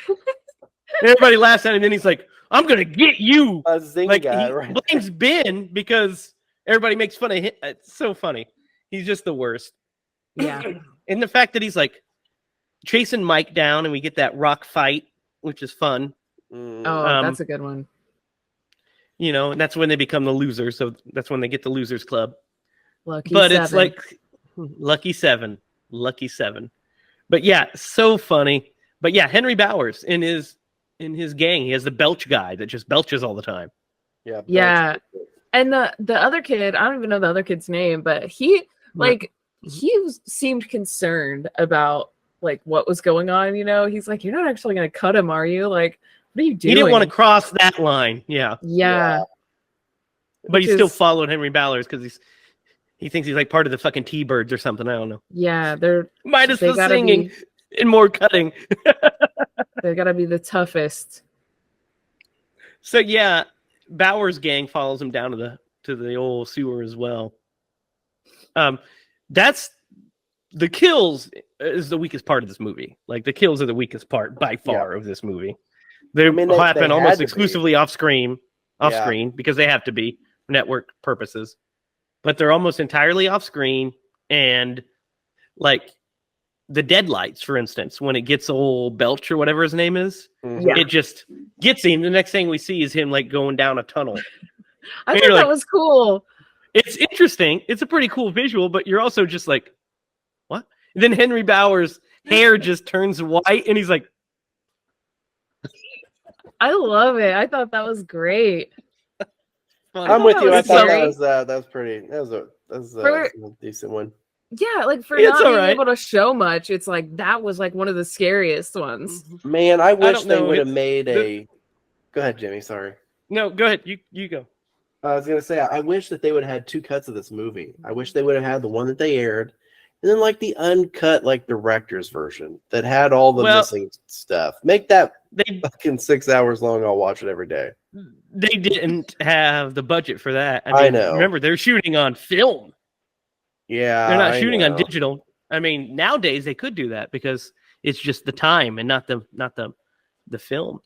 Everybody laughs at him, and then he's like, "I'm gonna get you."
Like
he blames Ben because everybody makes fun of him. It's so funny. He's just the worst.
Yeah.
And the fact that he's like chasing Mike down, and we get that rock fight, which is fun.
Oh, that's a good one.
You know, and that's when they become the losers. So that's when they get the Losers Club.
Lucky
but
7.
It's like lucky seven. But yeah, so funny. But yeah, Henry Bowers in his gang, he has the belch guy that just belches all the time.
Yeah.
And the other kid, I don't even know the other kid's name, but he seemed concerned about like what was going on. You know, he's like, "You're not actually going to cut him, are you? Like, what are you doing?"
He didn't want to cross that line. Yeah. But he still followed Henry Bowers because he thinks he's like part of the fucking T-Birds or something. I don't know.
Yeah, they're
minus the singing and more cutting.
They gotta be the toughest.
So yeah, Bowers' gang follows him down to the old sewer as well. That's the kills is the weakest part of this movie. Like the kills are the weakest part by far of this movie. They happen almost exclusively off screen because they have to be for network purposes. But they're almost entirely off screen, and like the deadlights, for instance, when it gets old Belch or whatever his name is, it just gets him. The next thing we see is him like going down a tunnel.
I thought that was cool.
It's interesting. It's a pretty cool visual, but you're also just like, what? And then Henry Bowers' hair just turns white, and he's like,
I love it. I thought that was great.
I'm with you. I thought that was pretty. That was a decent one.
Yeah, like for not being able to show much, it's like that was like one of the scariest ones.
Man, I wish they would have made a. Go ahead, Jimmy. Sorry.
No, go ahead. You go.
I was gonna say I wish that they would have had 2 cuts of this movie. I wish they would have had the one that they aired, and then like the uncut, like director's version that had all the missing stuff. Make that fucking 6 hours long. I'll watch it every day.
They didn't have the budget for that.
I know.
Remember, they're shooting on film.
Yeah,
they're not shooting on digital. I mean, nowadays they could do that because it's just the time and not the film.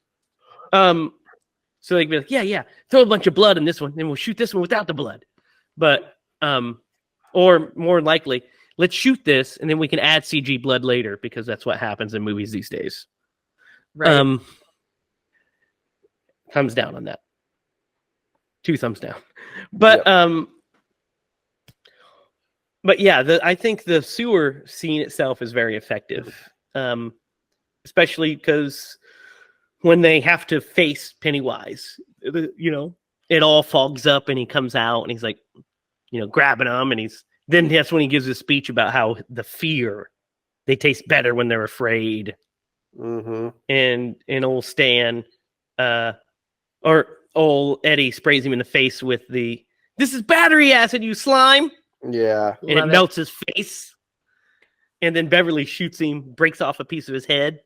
So they could be like, yeah, throw a bunch of blood in this one, and we'll shoot this one without the blood. But or more likely, let's shoot this, and then we can add CG blood later because that's what happens in movies these days.
Right.
Thumbs down on that. 2 thumbs down. But but yeah, I think the sewer scene itself is very effective, especially because when they have to face Pennywise, you know, it all fogs up, and he comes out, and he's like, you know, grabbing them, and that's when he gives a speech about how the fear, they taste better when they're afraid.
Mm-hmm.
And old Stan, or old Eddie sprays him in the face with this is battery acid, you slime.
Yeah.
And it melts his face. And then Beverly shoots him, breaks off a piece of his head.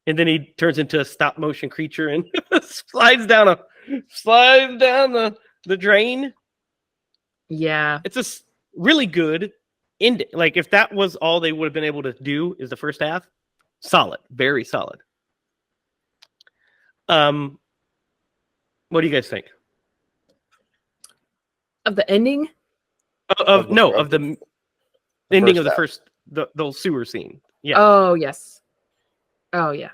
And then he turns into a stop motion creature and slides down slides down the drain.
Yeah.
It's a really good ending. Like, if that was all they would have been able to do is the first half, solid, very solid. What do you guys think?
Of the ending?
Of the ending of the first, the sewer scene. Yeah.
Oh, yes. Oh, yeah.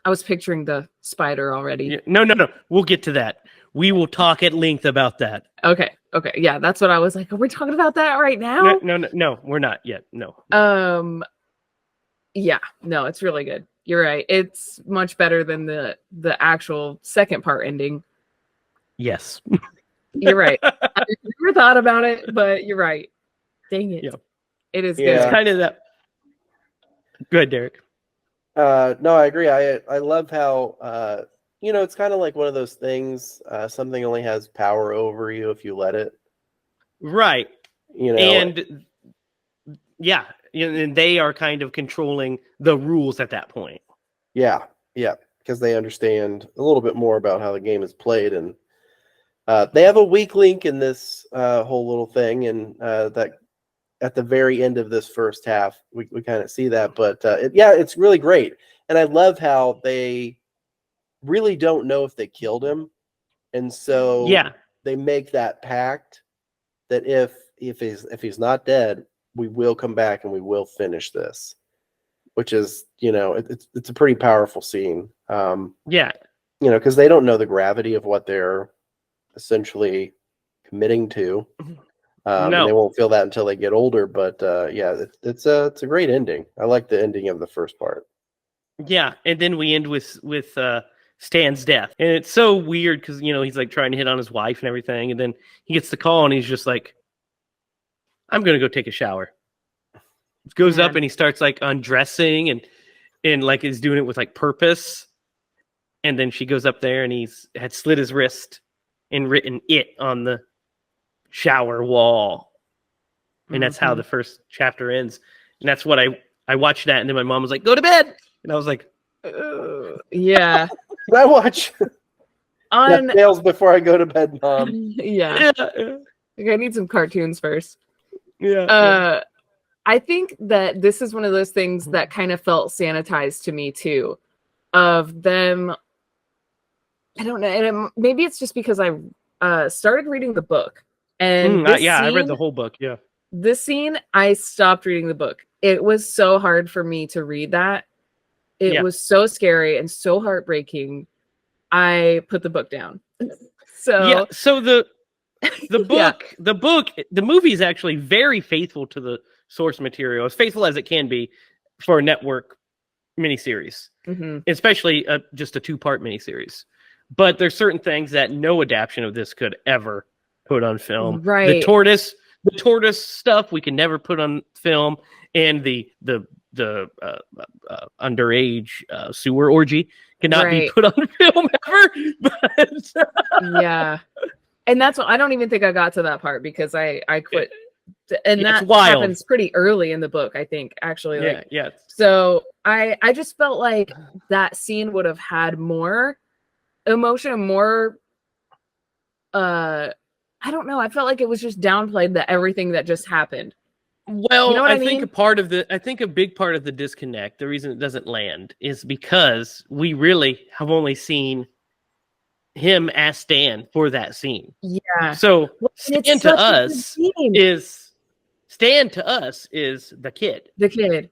I was picturing the spider already.
Yeah. No. We'll get to that. We will talk at length about that.
Okay. Yeah, that's what I was like. Are we talking about that right now?
No, we're not yet. No.
Yeah, no, it's really good. You're right. It's much better than the actual second part ending.
Yes.
You're right. I never thought about it, but you're right. Dang it.
Yeah.
It is
good.
good.
It's kind of that. Go ahead, Derek.
No, I agree. I love how it's kind of like one of those things. Something only has power over you if you let it.
Right.
And
yeah, and they are kind of controlling the rules at that point.
Yeah, because they understand a little bit more about how the game is played, and they have a weak link in this whole little thing, and that at the very end of this first half, we kind of see that. But it's really great, and I love how they really don't know if they killed him, and so they make that pact that if he's not dead, we will come back and we will finish this, which is it's a pretty powerful scene. Because they don't know the gravity of what they're essentially committing to. And they won't feel that until they get older. But it's a great ending. I like the ending of the first part.
Yeah, and then we end with Stan's death, and it's so weird because he's like trying to hit on his wife and everything, and then he gets the call and he's just like, "I'm gonna go take a shower." Goes up and he starts like undressing and like is doing it with like purpose, and then she goes up there and he's had slit his wrist and written "it" on the shower wall, and that's how the first chapter ends. And that's what I watched that, and then my mom was like, "Go to bed," and I was like,
yeah.
Can I watch on Tales before I go to bed, Mom?
Yeah. Okay, I need some cartoons first.
Yeah.
I think that this is one of those things that kind of felt sanitized to me too, of them. I don't know, and maybe it's just because I started reading the book, and
I read the whole book. Yeah,
this scene, I stopped reading the book. It was so hard for me to read that. It was so scary and so heartbreaking. I put the book down. So
the book, the movie is actually very faithful to the source material, as faithful as it can be for a network miniseries, especially just a 2-part miniseries. But there's certain things that no adaptation of this could ever put on film.
Right.
The tortoise stuff we can never put on film, and the underage sewer orgy cannot be put on film ever.
Yeah. And that's what I don't even think I got to that part because I quit. And that happens pretty early in the book, I think, actually. So I just felt like that scene would have had more emotion, more I don't know. I felt like it was just downplayed everything that just happened.
Well,
you know what I
think
mean?
I think a big part of the disconnect, the reason it doesn't land, is because we really have only seen him as Stan for that scene.
Yeah.
So Stan to us is the kid.
The kid.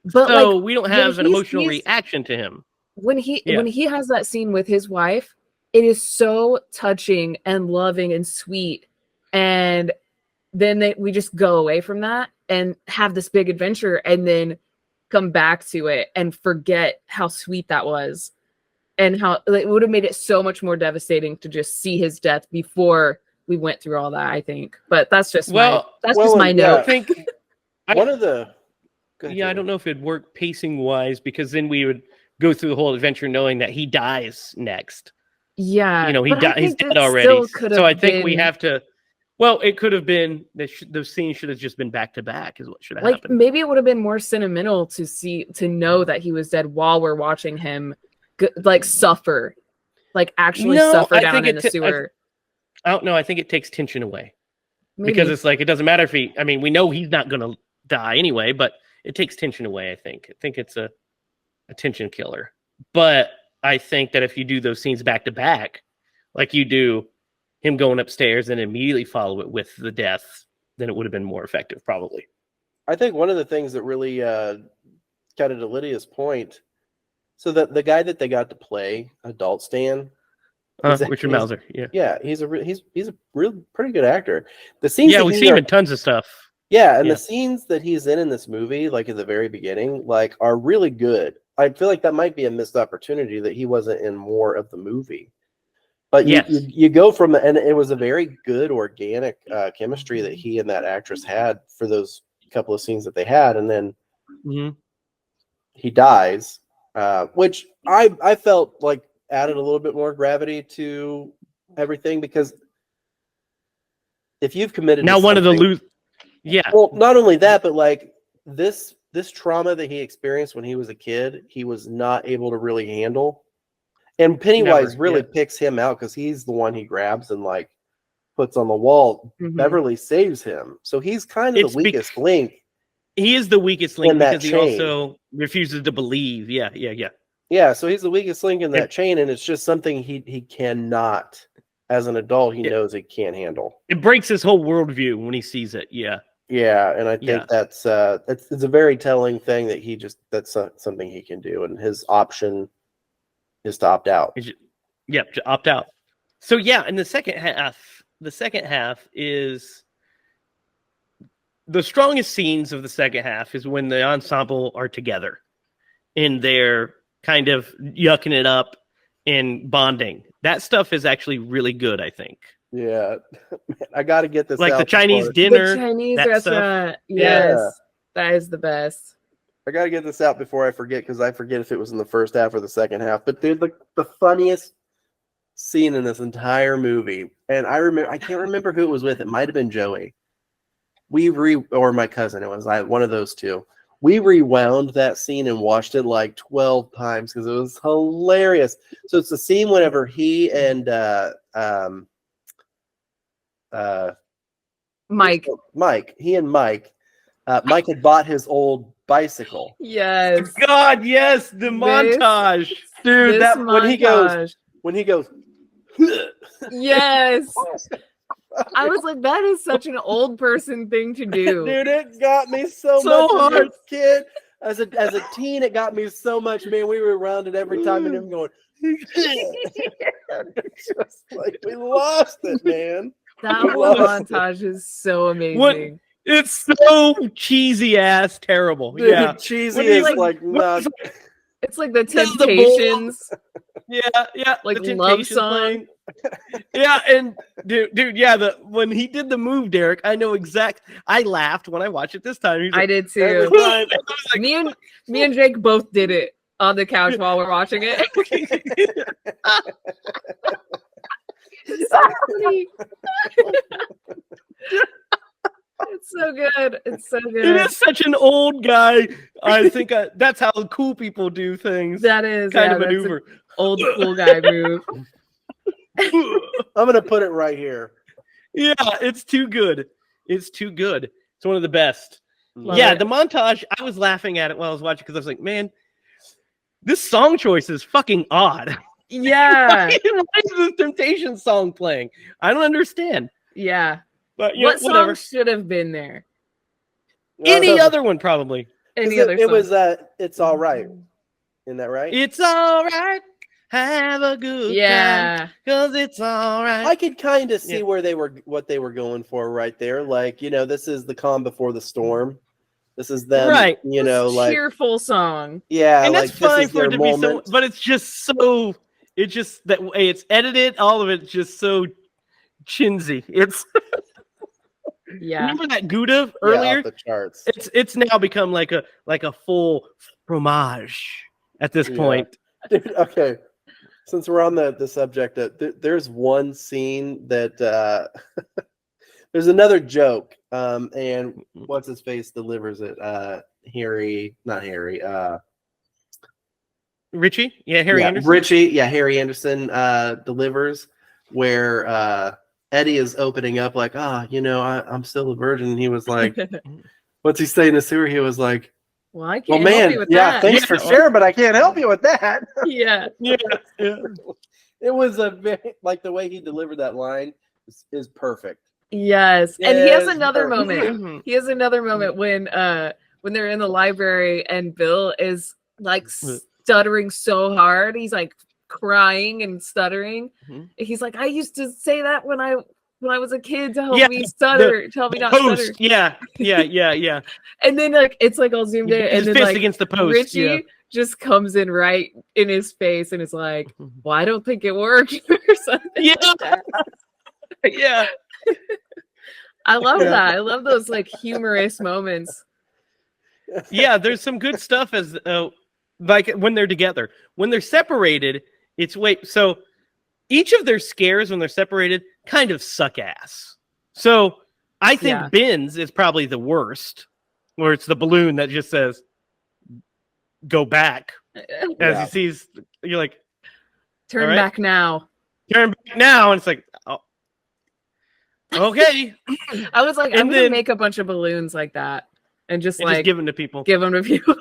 But
so we don't have an emotional reaction to him.
When he has that scene with his wife, it is so touching and loving and sweet. And then we just go away from that and have this big adventure and then come back to it and forget how sweet that was and how it would have made it so much more devastating to just see his death before we went through all that, I think. But that's just my note.
I think
one of the
I don't know if it'd work pacing wise, because then we would go through the whole adventure knowing that he dies next.
Yeah.
He's dead already. So I think we have to. Well, it could have been those scenes should have just been back to back, is what should have happened.
Maybe it would have been more sentimental to know that he was dead while we're watching him suffer. like actually suffer down in the sewer.
I don't know. I think it takes tension away.
Maybe.
Because it's like, it doesn't matter if we know he's not going to die anyway, but it takes tension away, I think. I think it's a tension killer. But I think that if you do those scenes back to back, like you do him going upstairs and immediately follow it with the death, then it would have been more effective, probably.
I think one of the things that really kind of to Lydia's point, so that the guy that they got to play Adult Stan,
Richard Mauser,
he's a real pretty good actor. The scenes,
we see him in tons of stuff.
Yeah, and the scenes that he's in this movie, like at the very beginning, like are really good. I feel like that might be a missed opportunity that he wasn't in more of the movie. But you go from, and it was a very good organic chemistry that he and that actress had for those couple of scenes that they had, and then he dies, which I felt like added a little bit more gravity to everything, because if you've committed
now
to
one of the
well, not only that, but like this trauma that he experienced when he was a kid, he was not able to really handle. And Pennywise really picks him out because he's the one he grabs and like puts on the wall. Beverly saves him. So he's kind of the weakest link.
He is the weakest link because he also refuses to believe. Yeah,
so he's the weakest link in that chain, and it's just something he cannot, as an adult, he knows he can't handle.
It breaks his whole worldview when he sees it.
Yeah, and I think that's it's a very telling thing that that's something he can do, and his option is to opt out.
To opt out. So in the second half is the strongest scenes of the second half is when the ensemble are together and they're kind of yucking it up and bonding. That stuff is actually really good, I think.
Yeah, I got to get this
like
out
the Chinese dinner,
the Chinese restaurant. Yes, that is the best.
I got to get this out before I forget, because I forget if it was in the first half or the second half. But dude, the funniest scene in this entire movie, and I can't remember who it was with. It might have been Joey. Or my cousin. It was one of those two. We rewound that scene and watched it like 12 times because it was hilarious. So it's the scene whenever he and Mike. Mike had bought his old bicycle.
Yes.
God, yes, the montage.
Dude, when he goes
yes. I was like, that is such an old person thing to do.
Dude, it got me so much hard. As a kid. As a teen, it got me so much, man. We were around it every time and him going just like we lost it, man.
That whole montage is so amazing.
It's so cheesy ass terrible.
Dude, cheesy is like not.
It's like the Temptations.
Like
the love song.
And dude, when he did the move, Derek, I know I laughed when I watched it this time.
I did too. Me and Jake both did it on the couch while we're watching it. It's so funny. It's so good. It's so good.
It is such an old guy. I think that's how cool people do things.
That is
kind of maneuver.
Old cool guy move.
I'm gonna put it right here.
Yeah, it's too good. It's one of the best.
Love it.
The montage. I was laughing at it while I was watching because I was like, man, this song choice is fucking odd.
Yeah.
Why is this Temptation song playing? I don't understand.
Yeah.
But
what
whatever.
song should have been there?
Any other one, probably.
Any other song.
It was It's All Right. Isn't that right?
It's all right. Have a good time. Because it's all right.
I could kind of see what they were going for right there. Like, this is the calm before the storm. This is them,
right?
Like
cheerful song.
Yeah,
and
like
that's fine for it to
moment.
Be so. But it's just so. It's just that way it's edited. All of it's just so chinsy. It's. Remember that Gouda earlier?
Off the charts.
It's now become like a full fromage at this point.
Dude, okay. Since we're on the subject, there's one scene that there's another joke, and what's his face delivers it.
Richie? Yeah, Harry Anderson.
Richie, Harry Anderson delivers where Eddie is opening up like, I'm still a virgin. And he was like, what's he say in the sewer? He was like,
well, I can't help you with that.
Thanks for sharing, but I can't help you with that.
Yeah.
It was a very, like the way he delivered that line is perfect.
Yes. And he has another moment. He has another moment when they're in the library and Bill is like stuttering so hard. He's like crying and stuttering. He's like, I used to say that when I was a kid to help me stutter, to help me not stutter.
Yeah.
And then like it's like all zoomed in, and then
fist
like
against the post.
Richie just comes in right in his face and is like, well, I don't think it worked or something.
Yeah.
Like that.
Yeah.
I love that. I love those like humorous moments.
Yeah, there's some good stuff as like when they're together. When they're separated, so each of their scares when they're separated kind of suck ass. So I think Ben's is probably the worst, where it's the balloon that just says go back as he sees, you're like,
turn back now.
Turn back now, and it's like, oh, okay.
I was like, I'm gonna make a bunch of balloons like that and just
give them to people.
Give them to people.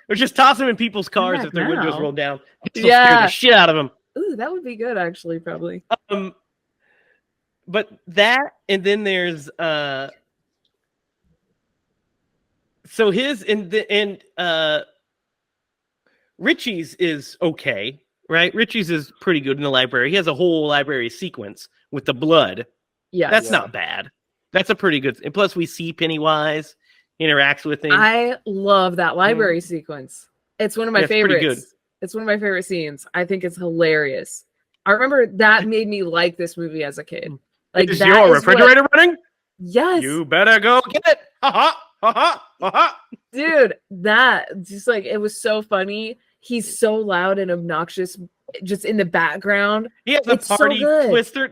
Or just toss them in people's cars if their windows roll down. It'll scare the shit out of them.
Ooh, that would be good, actually, probably.
But that, and then there's so his and Richie's is okay, right? Richie's is pretty good in the library. He has a whole library sequence with the blood.
Yeah,
that's not bad. That's a pretty good. And plus, we see Pennywise interacts with him.
I love that library sequence. It's one of my favorites.
Pretty good.
It's one of my favorite scenes. I think it's hilarious. I remember that made me like this movie as a kid. Like,
is your refrigerator running?
Yes.
You better go get it. Ha ha ha ha ha.
Dude, that just like it was so funny. He's so loud and obnoxious, just in the background.
He has a party twister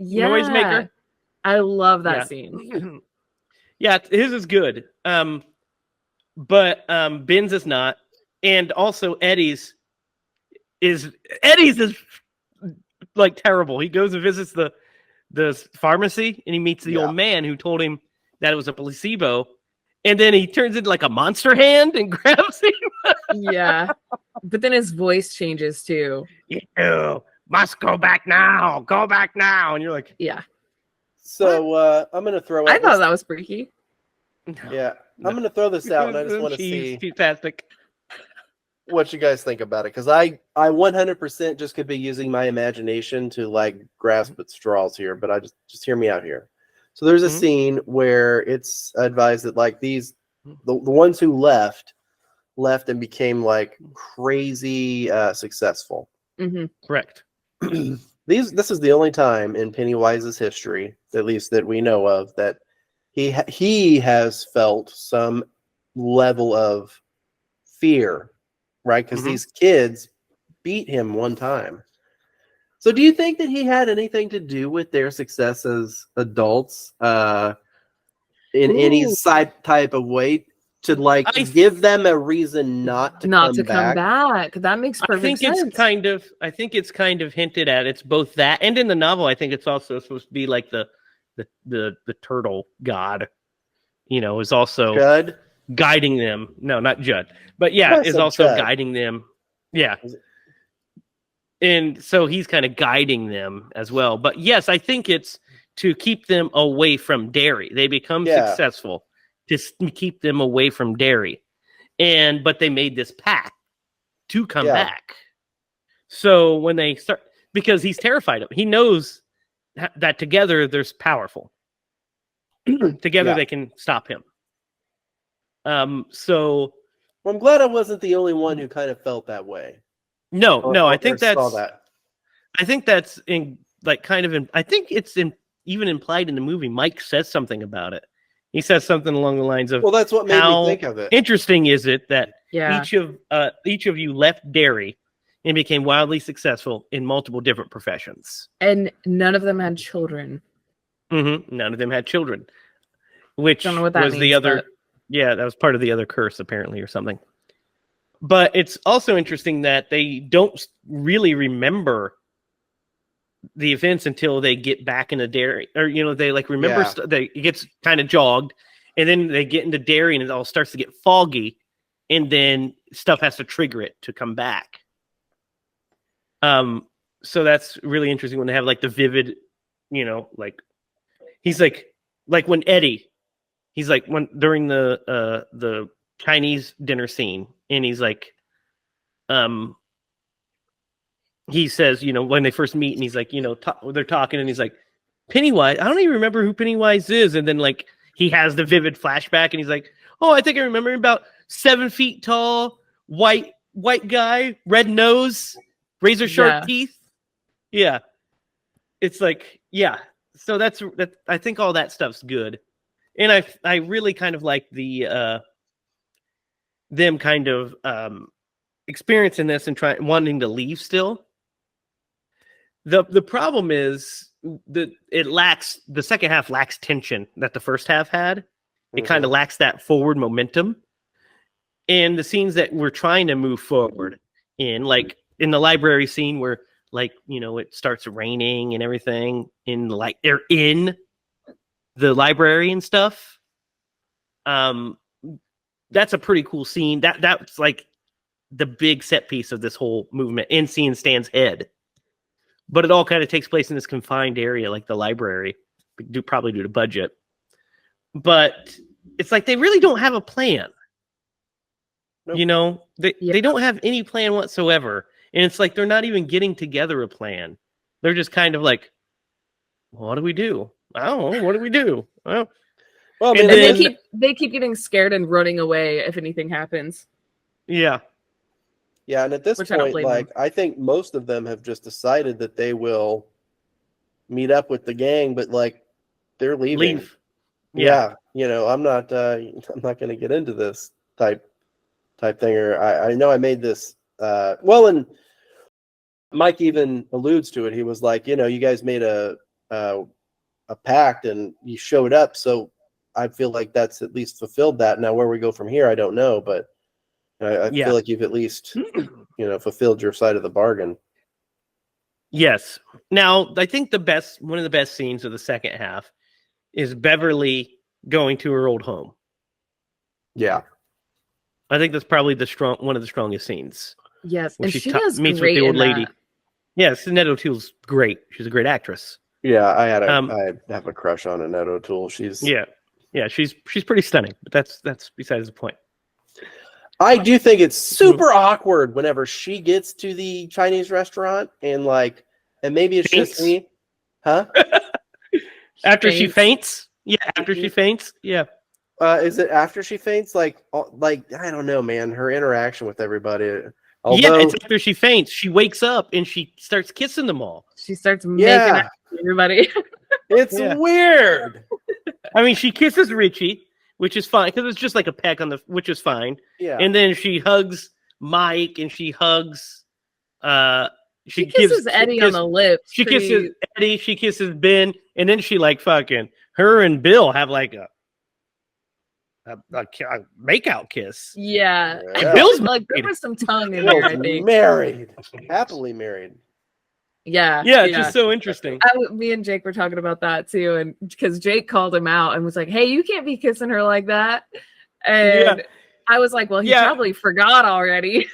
noisemaker.
I love that scene.
Yeah, his is good. But Ben's is not, and also Eddie's is like terrible. He goes and visits the pharmacy, and he meets the old man who told him that it was a placebo, and then he turns into like a monster hand and grabs him.
Yeah, but then his voice changes too.
You must go back now. Go back now, and you're like,
yeah.
So I'm gonna throw.
I thought that was freaky.
Yeah, I'm gonna throw this out, and I just want to see
fantastic
what you guys think about it, because I 100% just could be using my imagination to like grasp at straws here, but I just hear me out here. So there's a scene where it's advised that like the ones who left and became like crazy successful.
Correct.
This is the only time in Pennywise's history, at least that we know of, that he has felt some level of fear, right? Because these kids beat him one time. So do you think that he had anything to do with their success as adults in any type of way to like give them a reason not to come back?
That makes perfect sense.
I think it's kind of hinted at. It's both that, and in the novel, I think it's also supposed to be like the turtle god, is also
Judd?
Guiding them. No, not Judd, but is also Judd. Guiding them. Yeah. And so he's kind of guiding them as well. But yes, I think it's to keep them away from Derry. They become successful to keep them away from Derry. But they made this pact to come back. So when they start, because he's terrified of, he knows that together they're powerful. Together they can stop him. So
well, I'm glad I wasn't the only one who kind of felt that way.
No, I think that's in like kind of in, I think it's even implied in the movie. Mike says something about it. He says something along the lines of,
well, that's what made me think of it.
Interesting is it that each of you left Derry and became wildly successful in multiple different professions.
And none of them had children.
None of them had children, which
don't know what that
was
means,
the other. Yeah, that was part of the other curse, apparently, or something. But it's also interesting that they don't really remember the events until they get back into Derry, or they like remember it gets kind of jogged, and then they get into Derry and it all starts to get foggy, and then stuff has to trigger it to come back. So that's really interesting when they have like the vivid, like he's like when Eddie, he's like when during the Chinese dinner scene, and he's like, he says, when they first meet, and he's like, they're talking, and he's like, Pennywise. I don't even remember who Pennywise is, and then like he has the vivid flashback, and he's like, oh, I think I remember him, about 7 feet tall, white guy, red nose, razor sharp teeth. Yeah, it's like So that. I think all that stuff's good, and I really kind of like the them kind of experiencing this and wanting to leave still. The problem is that the second half lacks tension that the first half had. It kind of lacks that forward momentum. And the scenes that we're trying to move forward in, like in the library scene where it starts raining and everything they're in the library and stuff. That's a pretty cool scene. That's like the big set piece of this whole movement, in seeing Stan's head. But it all kind of takes place in this confined area, like the library, probably due to budget. But it's like they really don't have a plan. Nope. They don't have any plan whatsoever. And it's like they're not even getting together a plan. They're just kind of like, what do we do? I don't know. What do we do? Well,
and then, they keep getting scared and running away if anything happens.
Yeah. Yeah, and at this point, I think most of them have just decided that they will meet up with the gang, but they're leaving. Yeah. I'm not going to get into this type thing. Or I know I made this. And Mike even alludes to it. He was like, you guys made a pact and you showed up, so I feel like that's at least fulfilled that. Now where we go from here, I don't know, but I feel like you've at least, fulfilled your side of the bargain.
Yes. Now, I think one of the best scenes of the second half is Beverly going to her old home.
Yeah.
I think that's probably one of the strongest scenes.
Yes, and she does
meets
great
with the old lady.
That.
Yes, Annette O'Toole's great. She's a great actress.
Yeah, I have a crush on Annette O'Toole. She's
she's pretty stunning. But that's besides the point.
I do think it's super awkward whenever she gets to the Chinese restaurant and maybe it's just me, huh?
After she faints? Yeah, after she faints. Yeah.
Is it after she faints? I don't know, man. Her interaction with everybody.
It's after she faints. She wakes up and she starts kissing them all.
She starts making out with everybody.
It's weird.
I mean, she kisses Richie, which is fine because it's just like a peck on which is fine.
Yeah.
And then she hugs Mike and she hugs.
She kisses Eddie on the lips.
She kisses Eddie. She kisses Ben, and then she fucking her and Bill have a make-out kiss.
Yeah.
Bill's
there was some tongue in there, I think.
Married. Happily married.
Yeah.
It's just so interesting.
Me and Jake were talking about that too, and because Jake called him out and was like, hey, you can't be kissing her like that. And I was like, well, he probably forgot already.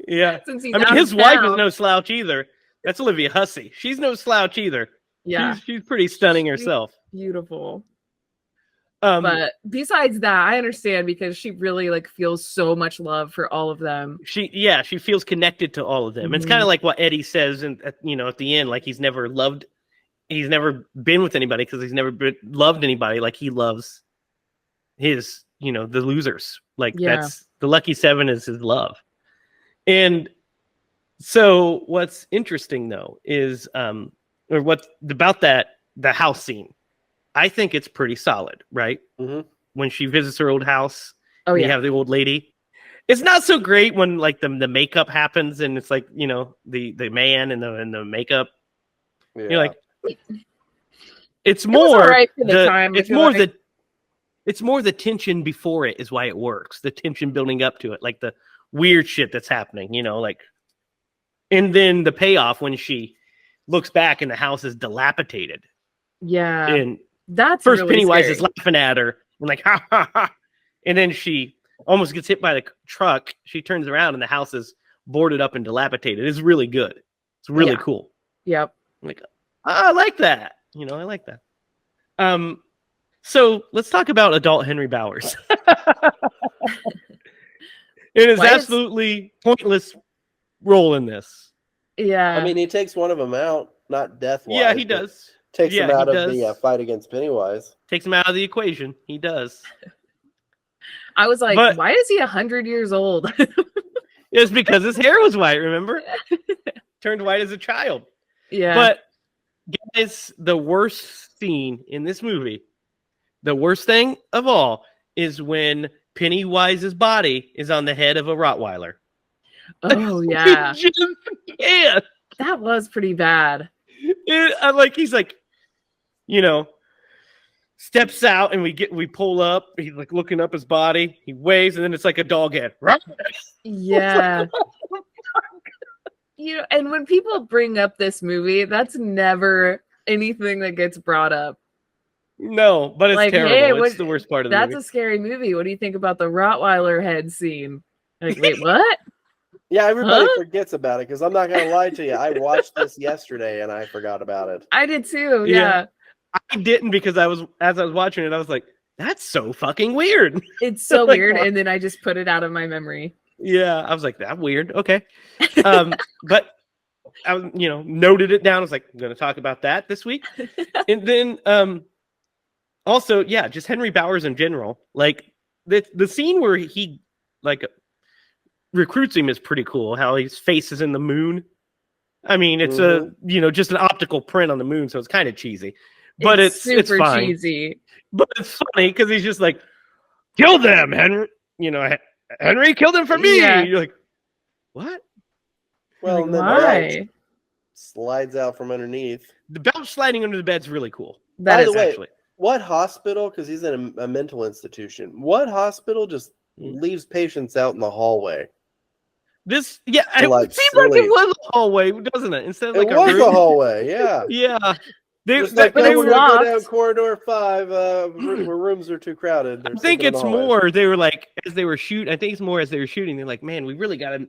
Yeah.
Since he's
his wife is no slouch either. That's Olivia Hussey. She's no slouch either.
Yeah.
She's pretty stunning herself.
Beautiful. But besides that, I understand because she really feels so much love for all of them.
She feels connected to all of them. Mm-hmm. It's kind of like what Eddie says, at the end, he's never been with anybody because he's never loved anybody like he loves his, the losers. That's the lucky seven is his love. And so what's interesting though is, or what's about the house scene. I think it's pretty solid, right?
Mm-hmm.
When she visits her old house,
you
have the old lady. It's not so great when the makeup happens and it's the man and the makeup. Yeah. You're it's more
right for the time.
It's more it's more the tension before it is why it works. The tension building up to it, like the weird shit that's happening, like, and then the payoff when she looks back and the house is dilapidated.
Yeah.
And
that's
first
really
Pennywise
scary.
is laughing at her and like, ha ha ha. And then she almost gets hit by the truck. She turns around and the house is boarded up and dilapidated. It's really good. It's really cool.
Yep.
Like, I like that. I like that. So let's talk about adult Henry Bowers. It is absolutely pointless role in this.
Yeah.
I mean, he takes one of them out, not death-wise.
Yeah, he does.
Takes him out of the fight against Pennywise.
Takes him out of the equation. He does.
I was like, why is he 100 years old?
It's because his hair was white, remember? Turned white as a child.
Yeah.
But, guys, the worst scene in this movie, the worst thing of all, is when Pennywise's body is on the head of a Rottweiler.
Oh, yeah.
Yeah.
That was pretty bad.
He's like, steps out and we pull up. He's like looking up his body. He waves and then it's like a dog head.
Yeah. And when people bring up this movie, that's never anything that gets brought up.
No, but it's like, terrible. It's the worst part of the movie.
That's a scary movie. What do you think about the Rottweiler head scene? Like, wait, what?
Yeah, everybody forgets about it because I'm not going to lie to you. I watched this yesterday and I forgot about it.
I did too. Yeah.
I didn't because as I was watching it, I was like, that's so fucking weird.
It's so weird. And then I just put it out of my memory.
Yeah. I was like, that's weird. Okay. But I noted it down. I was like, I'm going to talk about that this week. And then also, yeah, just Henry Bowers in general. Like the scene where he like recruits him is pretty cool. How his face is in the moon. I mean, it's just an optical print on the moon, so it's kind of cheesy. But it's
super
fine.
cheesy.
But it's funny because he's just like, kill them, Henry. Henry killed them for me.
Yeah.
You're like, what?
Well, and then
why?
Slides out from underneath.
The belt sliding under the bed's really cool.
That is
actually.
What hospital? Because he's in a mental institution. What hospital just leaves patients out in the hallway?
It seems like it was a hallway, doesn't it? Instead of like
it was a hallway, yeah.
Yeah.
They were go down corridor 5 where rooms are too crowded.
I think it's more, they were like, as they were shooting, they're like, man, we really got to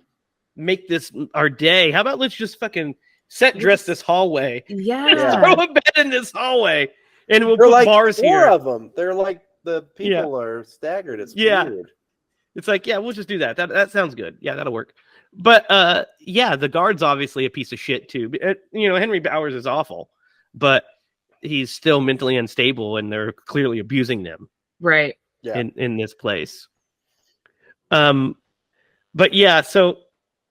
make this our day. How about let's just fucking set dress this hallway?
Yeah.
Let's throw a bed in this hallway and we'll put
like
bars here.
4 of them. They're like, the people are staggered. It's weird.
It's like, yeah, we'll just do that. That sounds good. Yeah, that'll work. But the guard's obviously a piece of shit too. Henry Bowers is awful, but he's still mentally unstable, and they're clearly abusing them,
right?
Yeah.
In this place. But yeah, so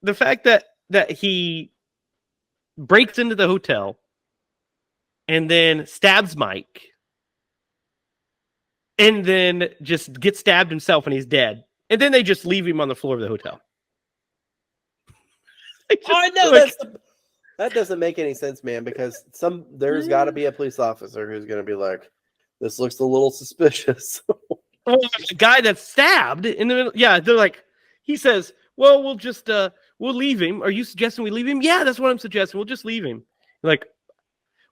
the fact that he breaks into the hotel and then stabs Mike, and then just gets stabbed himself, and he's dead, and then they just leave him on the floor of the hotel.
I know that doesn't make any sense, man, because there's got to be a police officer who's going to be like, this looks a little suspicious.
The guy that's stabbed in the middle, they're like, he says, well, we'll leave him. Are you suggesting we leave him? Yeah, that's what I'm suggesting. We'll just leave him. Like,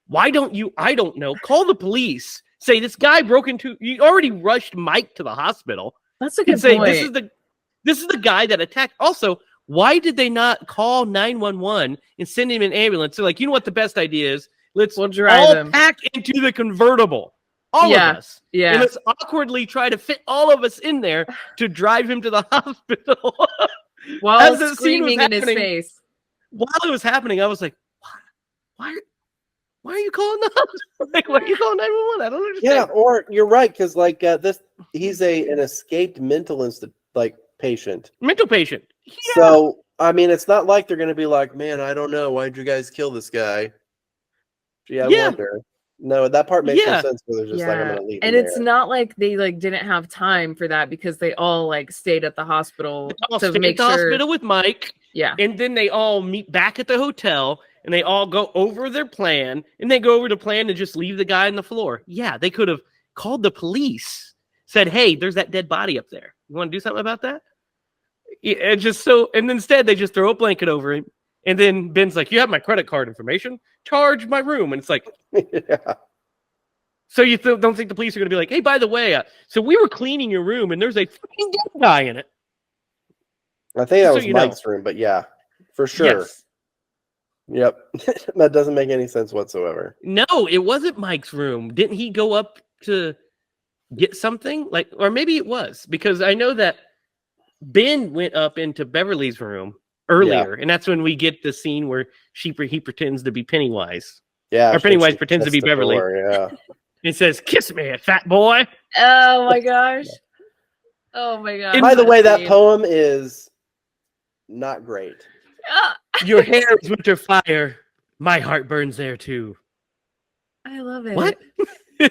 why don't you, I don't know, call the police. Say, this guy broke into, you already rushed Mike to the hospital.
That's a good point.
This is the guy that attacked. Also, why did they not call 911 and send him an ambulance? They're like, you know what the best idea is? We'll drive him. Pack into the convertible. All of us.
Yeah.
And let's awkwardly try to fit all of us in there to drive him to the hospital.
While screaming in his face.
While it was happening, I was like, why are you calling the hospital? Like, why are you calling 911? I don't understand.
Yeah, or you're right, because like he's an escaped mental patient.
Mental patient. Yeah.
So, I mean, it's not like they're going to be like, man, I don't know. Why'd you guys kill this guy? Gee, I wonder. No, that part makes no sense. Where they're just like, I'm going to leave.
And it's not like they didn't have time for that because they all stayed at the hospital
to make sure. Hospital with Mike.
Yeah.
And then they all meet back at the hotel and they all go over their plan and they go over the plan and just leave the guy on the floor. Yeah, they could have called the police. said, "Hey, there's that dead body up there. You want to do something about that?" And just so, and instead they just throw a blanket over him. And then Ben's like, "You have my credit card information. Charge my room." And it's like,
yeah.
So you don't think the police are going to be like, "Hey, by the way, so we were cleaning your room and there's a fucking dead guy in it."
I think that was Mike's room, but yeah, for sure.
Yes.
Yep. That doesn't make any sense whatsoever.
No, it wasn't Mike's room. Didn't he go up to get something? Like, or maybe it was, because I know that Ben went up into Beverly's room earlier, and that's when we get the scene where he pretends to be Pennywise.
Yeah.
Or Pennywise pretends to be Beverly.
Yeah.
He says, "Kiss me, fat boy."
Oh my gosh. Oh my gosh.
And by the way, that poem is not great.
Your hair is winter fire. My heart burns there too.
I love it.
What?
You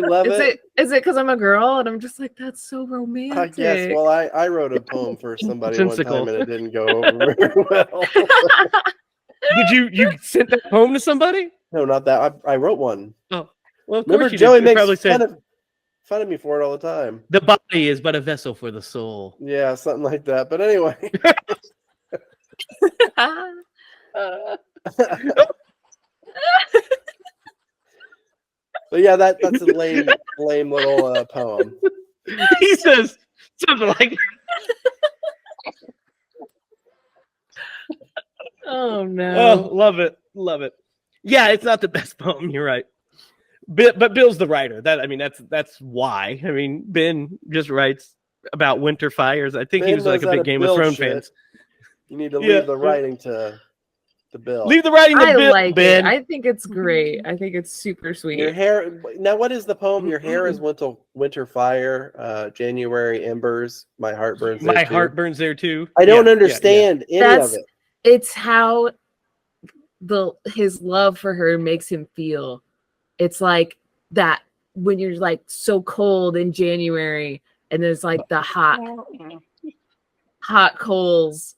love it?
Is it because I'm a girl and I'm just like, that's so romantic?
I guess. Well, I wrote a poem for somebody one time and it didn't go over very well.
Did you sent that poem to somebody?
No, not that. I wrote one.
Oh, well, of
Remember,
course you
Joey
did.
makes fun of me for it all the time.
The body is but a vessel for the soul.
Yeah, something like that. But anyway. But yeah, that's a lame little poem.
He says something like,
"Oh no!"
Oh, love it. Yeah, it's not the best poem. You're right. But Bill's the writer. That's why. I mean, Ben just writes about winter fires. I think he was like a big Game of Thrones fan.
You need to leave the writing to Bill.
Leave the writing to Bill.
I like
Ben.
it. I think it's great. I think it's super sweet.
Your hair. Now, what is the poem? Your hair is winter fire. January embers. My heart burns.
My heart burns there too.
I don't understand any of it.
It's how his love for her makes him feel. It's like that when you're like so cold in January and there's like the hot coals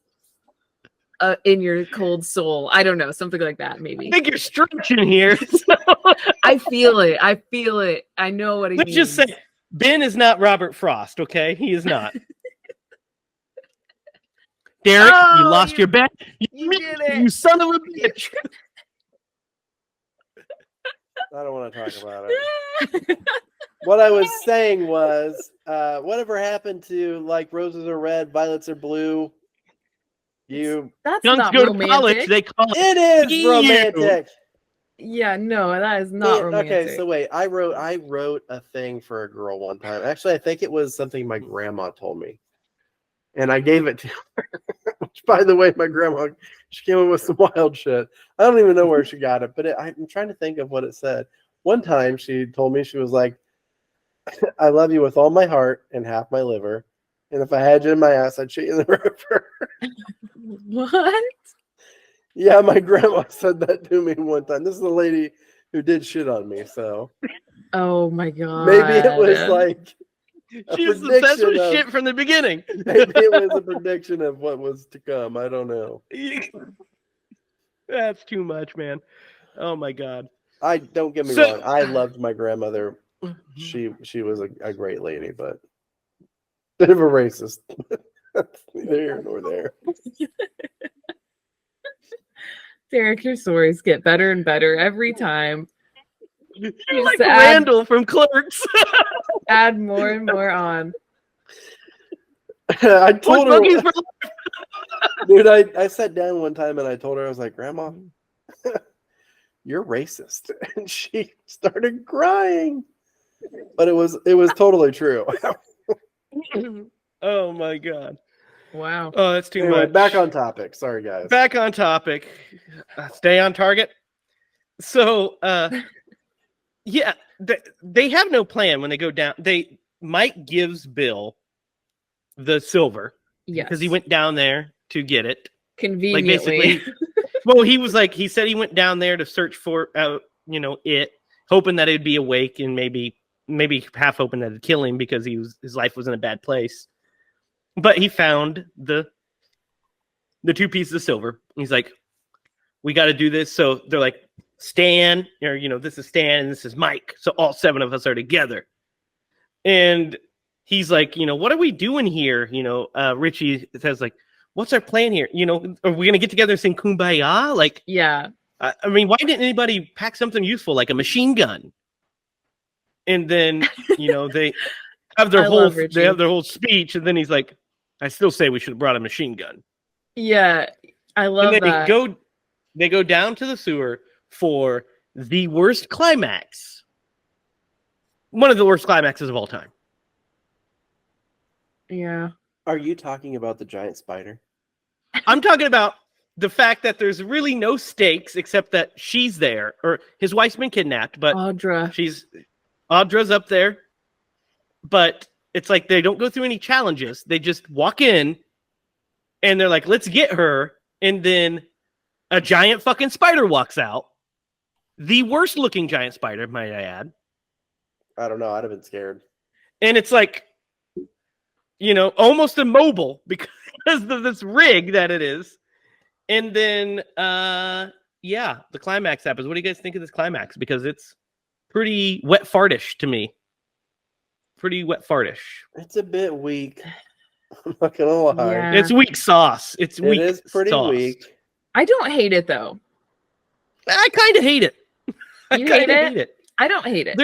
in your cold soul. I don't know, something like that, maybe.
I think you're stretching here.
I feel it. I know what he means.
Let's just say Ben is not Robert Frost, okay? He is not. Derek, you lost your bet.
You did it.
You son of a bitch.
I don't want to talk about it. What I was saying was, whatever happened to like roses are red, violets are blue?
That's
Youngs
not
go
romantic.
to college, they call
it is romantic.
Yeah, no, that is not romantic.
Okay, so wait, I wrote a thing for a girl one time. Actually, I think it was something my grandma told me, and I gave it to her. Which, by the way, my grandma, she came up with some wild shit. I don't even know where she got it, but I'm trying to think of what it said. One time, she told me, she was like, "I love you with all my heart and half my liver, and if I had you in my ass, I'd shit you in the river."
What?
Yeah, my grandma said that to me one time. This is the lady who did shit on me, so.
Oh my god.
Maybe it was like
she was obsessed with shit from the beginning.
Maybe it was a prediction of what was to come. I don't know.
That's too much, man. Oh my god.
Don't get me wrong. I loved my grandmother. She was a great lady, but bit of a racist. Neither here nor there.
Derek, your stories get better and better every time.
You're like Randall from Clerks.
Add more and more on.
I told her, dude, I sat down one time and I told her, I was like, "Grandma, you're racist." And she started crying. But it was totally true.
Oh my god.
Wow.
Oh, that's too much.
Back on topic. Sorry, guys.
Back on topic. Stay on target. So, yeah, they have no plan when they go down. Mike gives Bill the silver.
Yes.
Because he went down there to get it.
Conveniently.
Like basically, well, he said he went down there to search for, it, hoping that it'd be awake and maybe half hoping that it'd kill him because his life was in a bad place. But he found the two pieces of silver. He's like, "We got to do this." So they're like, "Stan," or this is Stan and this is Mike. So all 7 of us are together. And he's like, what are we doing here? Richie says like, what's our plan here? Are we going to get together and sing Kumbaya? Like,
yeah.
I mean, why didn't anybody pack something useful like a machine gun? And then, they have their whole speech. And then he's like, I still say we should have brought a machine gun.
Yeah. I love that.
They go down to the sewer for the worst climax. One of the worst climaxes of all time.
Yeah.
Are you talking about the giant spider?
I'm talking about the fact that there's really no stakes except that she's there, or his wife's been kidnapped, but Audra's up there. But it's like they don't go through any challenges. They just walk in and they're like, let's get her. And then a giant fucking spider walks out. The worst looking giant spider, might I add.
I don't know. I'd have been scared.
And it's like, almost immobile because of this rig that it is. And then, the climax happens. What do you guys think of this climax? Because it's pretty wet fartish to me. Pretty wet fartish.
It's a bit weak. I'm not gonna lie.
Yeah.
It's weak sauce. It is
pretty
sauce.
Weak.
I don't hate it though.
I kind of hate it.
You hate it? I don't hate it.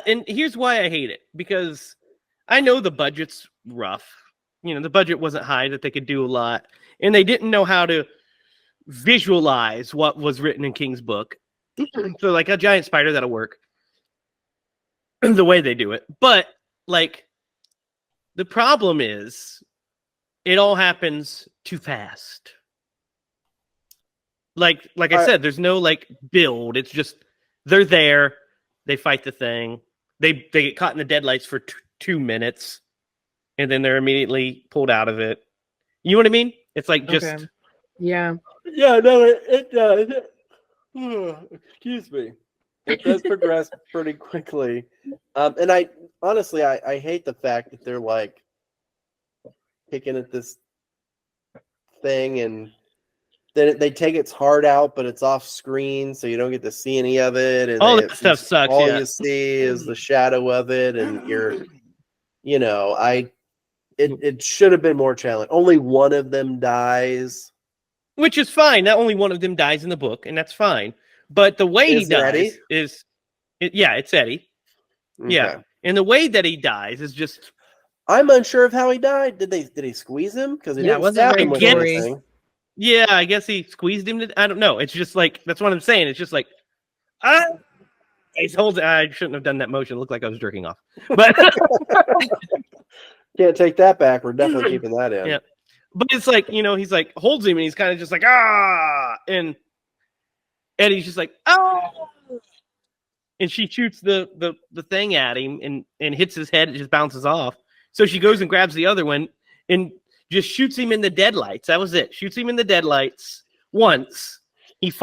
And here's why I hate it. Because I know the budget's rough. The budget wasn't high that they could do a lot. And they didn't know how to visualize what was written in King's book. So like a giant spider, that'll work. The way they do it. But like the problem is it all happens too fast. Like I said, there's no like build. It's just they're there, they fight the thing, they get caught in the deadlights for 2 minutes, and then they're immediately pulled out of it. You know what I mean? It's like just
yeah.
No, it does. Excuse me. It does progress pretty quickly, and I honestly I hate the fact that they're like picking at this thing and then they take its heart out, but it's off screen, so you don't get to see any of it. And
all that stuff sucks.
All you see is the shadow of it, and it should have been more challenging. Only one of them dies,
which is fine. Not only one of them dies in the book, and that's fine. But the way he dies it's Eddie. Okay. Yeah, and the way that he dies is just.
I'm unsure of how he died. Did he squeeze him? Because he didn't stab him with anything.
Yeah, I guess he squeezed him. I don't know. It's just like that's what I'm saying. It's just like, he's holding. I shouldn't have done that motion. It looked like I was jerking off. But
can't take that back. We're definitely keeping that in.
Yeah, but it's like he's like holds him and he's kind of just like and Eddie's just like and she shoots the thing at him and hits his head. It just bounces off. So she goes and grabs the other one and just shoots him in the deadlights. That was it. Shoots him in the deadlights once. He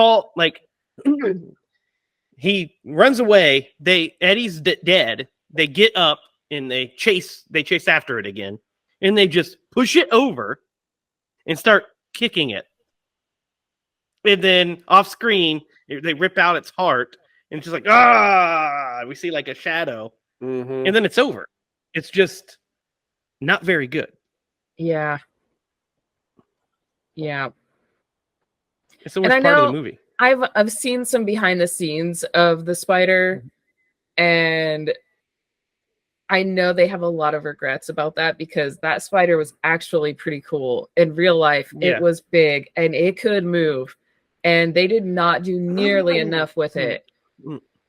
he runs away. Eddie's dead. They get up and they chase after it again. And they just push it over and start kicking it. And then off screen, they rip out its heart and it's just like, we see like a shadow.
Mm-hmm.
And then it's over. It's just not very good.
Yeah.
It's the worst part of the movie.
I've seen some behind the scenes of the spider, and I know they have a lot of regrets about that because that spider was actually pretty cool in real life. Yeah. It was big and it could move, and they did not do nearly enough with it.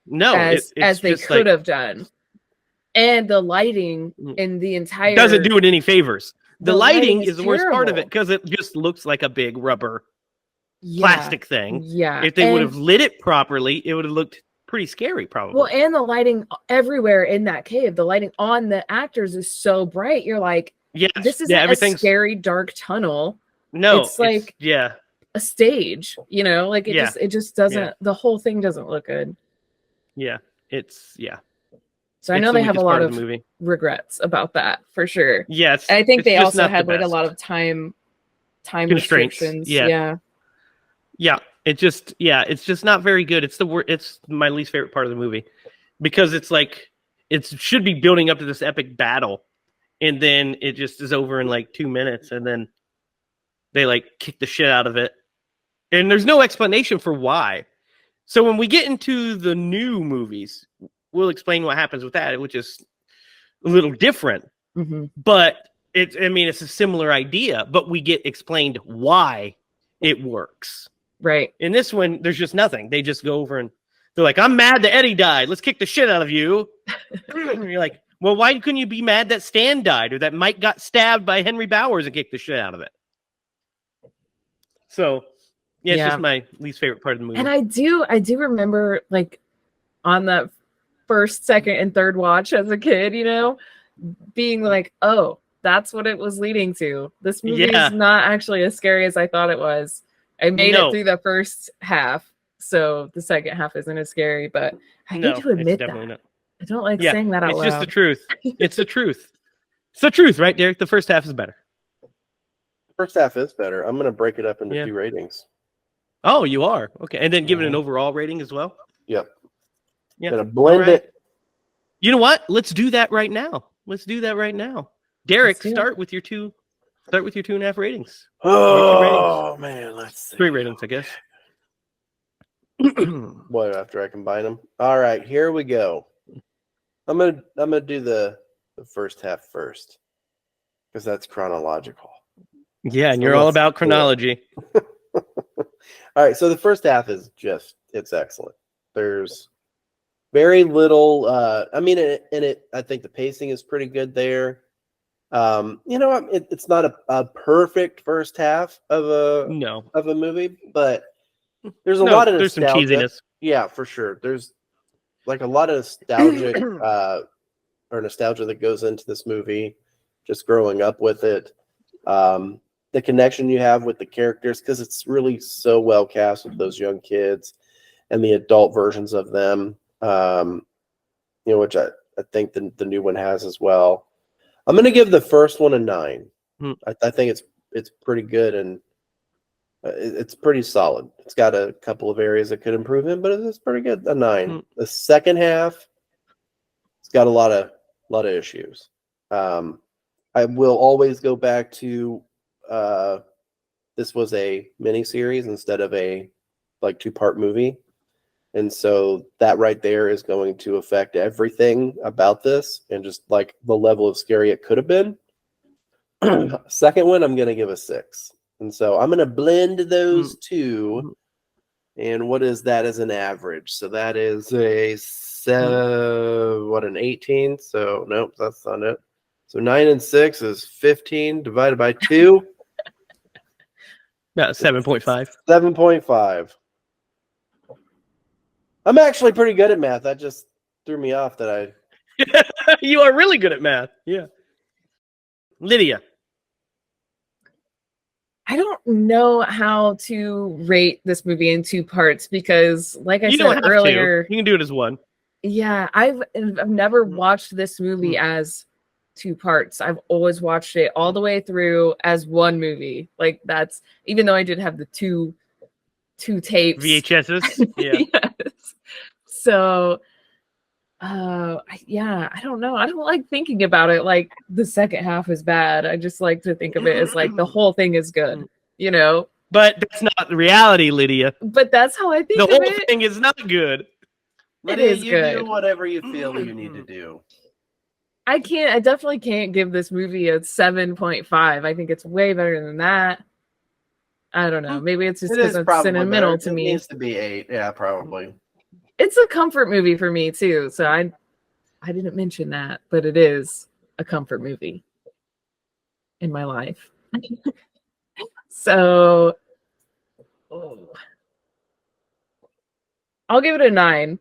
No,
as they could have done. And the lighting in the entire
doesn't do it any favors. The lighting is the worst part of it because it just looks like a big rubber plastic thing.
Yeah.
If they would have lit it properly, it would have looked pretty scary, probably.
Well, and the lighting everywhere in that cave, the lighting on the actors is so bright. You're like, this isn't a scary dark tunnel.
No,
it's like a stage. Like it just doesn't. The whole thing doesn't look good.
Yeah,
So I know they have a lot of regrets about that for sure.
Yes,
I think they also had like a lot of time restrictions. Yeah.
It's just not very good. It's my least favorite part of the movie because it's like it should be building up to this epic battle, and then it just is over in like 2 minutes, and then they like kick the shit out of it, and there's no explanation for why. So when we get into the new movies, we'll explain what happens with that, which is a little different.
Mm-hmm.
But it's a similar idea, but we get explained why it works.
Right.
In this one, there's just nothing. They just go over and they're like, I'm mad that Eddie died. Let's kick the shit out of you. And you're like, well, why couldn't you be mad that Stan died or that Mike got stabbed by Henry Bowers and kick the shit out of it? So, yeah, it's just my least favorite part of the movie.
And I do remember, like, on the first, second, and third watch as a kid, you know, being like, oh, that's what it was leading to. This movie is not actually as scary as I thought it was. I made it through the first half, so the second half isn't as scary, but I hate to admit that. Not. I don't like saying that out loud.
It's just the truth. It's the truth. It's the truth, right, Derek? The first half is better.
First half is better. I'm going to break it up into 2 ratings.
Oh, you are? Okay. And then give it an overall rating as well?
Yep. Yeah. Going to blend it.
You know what? Let's do that right now. Derek, start with your 2.5 ratings.
Oh, man. Let's see.
3 ratings, I guess.
What, after I combine them? All right, here we go. I'm gonna do the first half first, because that's chronological.
Yeah, and you're all about chronology.
All right, so the first half is it's excellent. There's very little. I think the pacing is pretty good there. It's not a perfect first half of a movie, but there's a lot of nostalgia.
There's some cheesiness.
Yeah, for sure. There's like a lot of nostalgic nostalgia that goes into this movie, just growing up with it. The connection you have with the characters, because it's really so well cast with those young kids and the adult versions of them, which I think the new one has as well. I'm going to give the first one a 9. I think it's pretty good, and it's pretty solid. It's got a couple of areas that could improve in, but it's pretty good. A 9. The second half, it's got a lot of issues. I will always go back to this was a miniseries instead of a 2-part movie, and so that right there is going to affect everything about this and just like the level of scary it could have been. Second one, I'm going to give a 6. And so I'm going to blend those two. And what is that as an average? So that is an 18. So nope, that's not it. So 9 and 6 is 15 divided by 2.
About 7.5.
7.5. I'm actually pretty good at math. That just threw me off that I...
You are really good at math. Yeah. Lydia.
I don't know how to rate this movie in 2 parts because, like I said earlier,
you can do it as 1.
Yeah, I've never watched this movie as 2 parts. I've always watched it all the way through as 1 movie. Like that's even though I did have the two tapes,
VHSs. Yeah.
Yes. So, I don't know. I don't like thinking about it like the second half is bad. I just like to think of it as like the whole thing is good, you know?
But that's not the reality, Lydia.
But that's how I think
the
of
whole
it.
thing is not good.
Lydia, you do whatever you feel you need to do.
I definitely can't give this movie a 7.5. I think it's way better than that. I don't know. Maybe it's just because it's sentimental to me.
It needs to be 8. Yeah, probably.
It's a comfort movie for me too. So I didn't mention that, but it is a comfort movie in my life. So I'll give it a 9.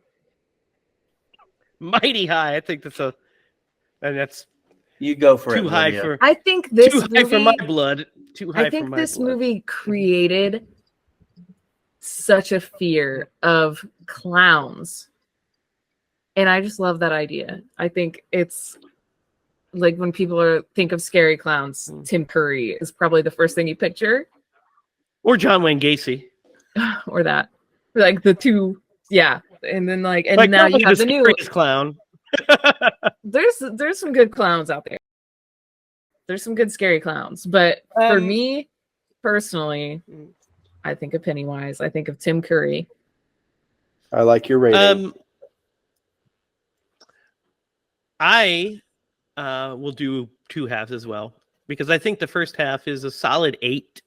Mighty high. I think that's
you go for
too
it.
High
Lydia.
for
I think this
too
movie,
high for my blood. Too high
I think
for my
this
blood.
movie created such a fear of clowns. And I just love that idea. I think it's like when people think of scary clowns, Tim Curry is probably the first thing you picture.
Or John Wayne Gacy.
Or that. Like the two, yeah. And then and now you have the new
clown.
There's some good clowns out there. There's some good scary clowns, but for me personally, I think of Pennywise. I think of Tim Curry.
I like your rating.
I will do two halves as well because I think the first half is a solid 8.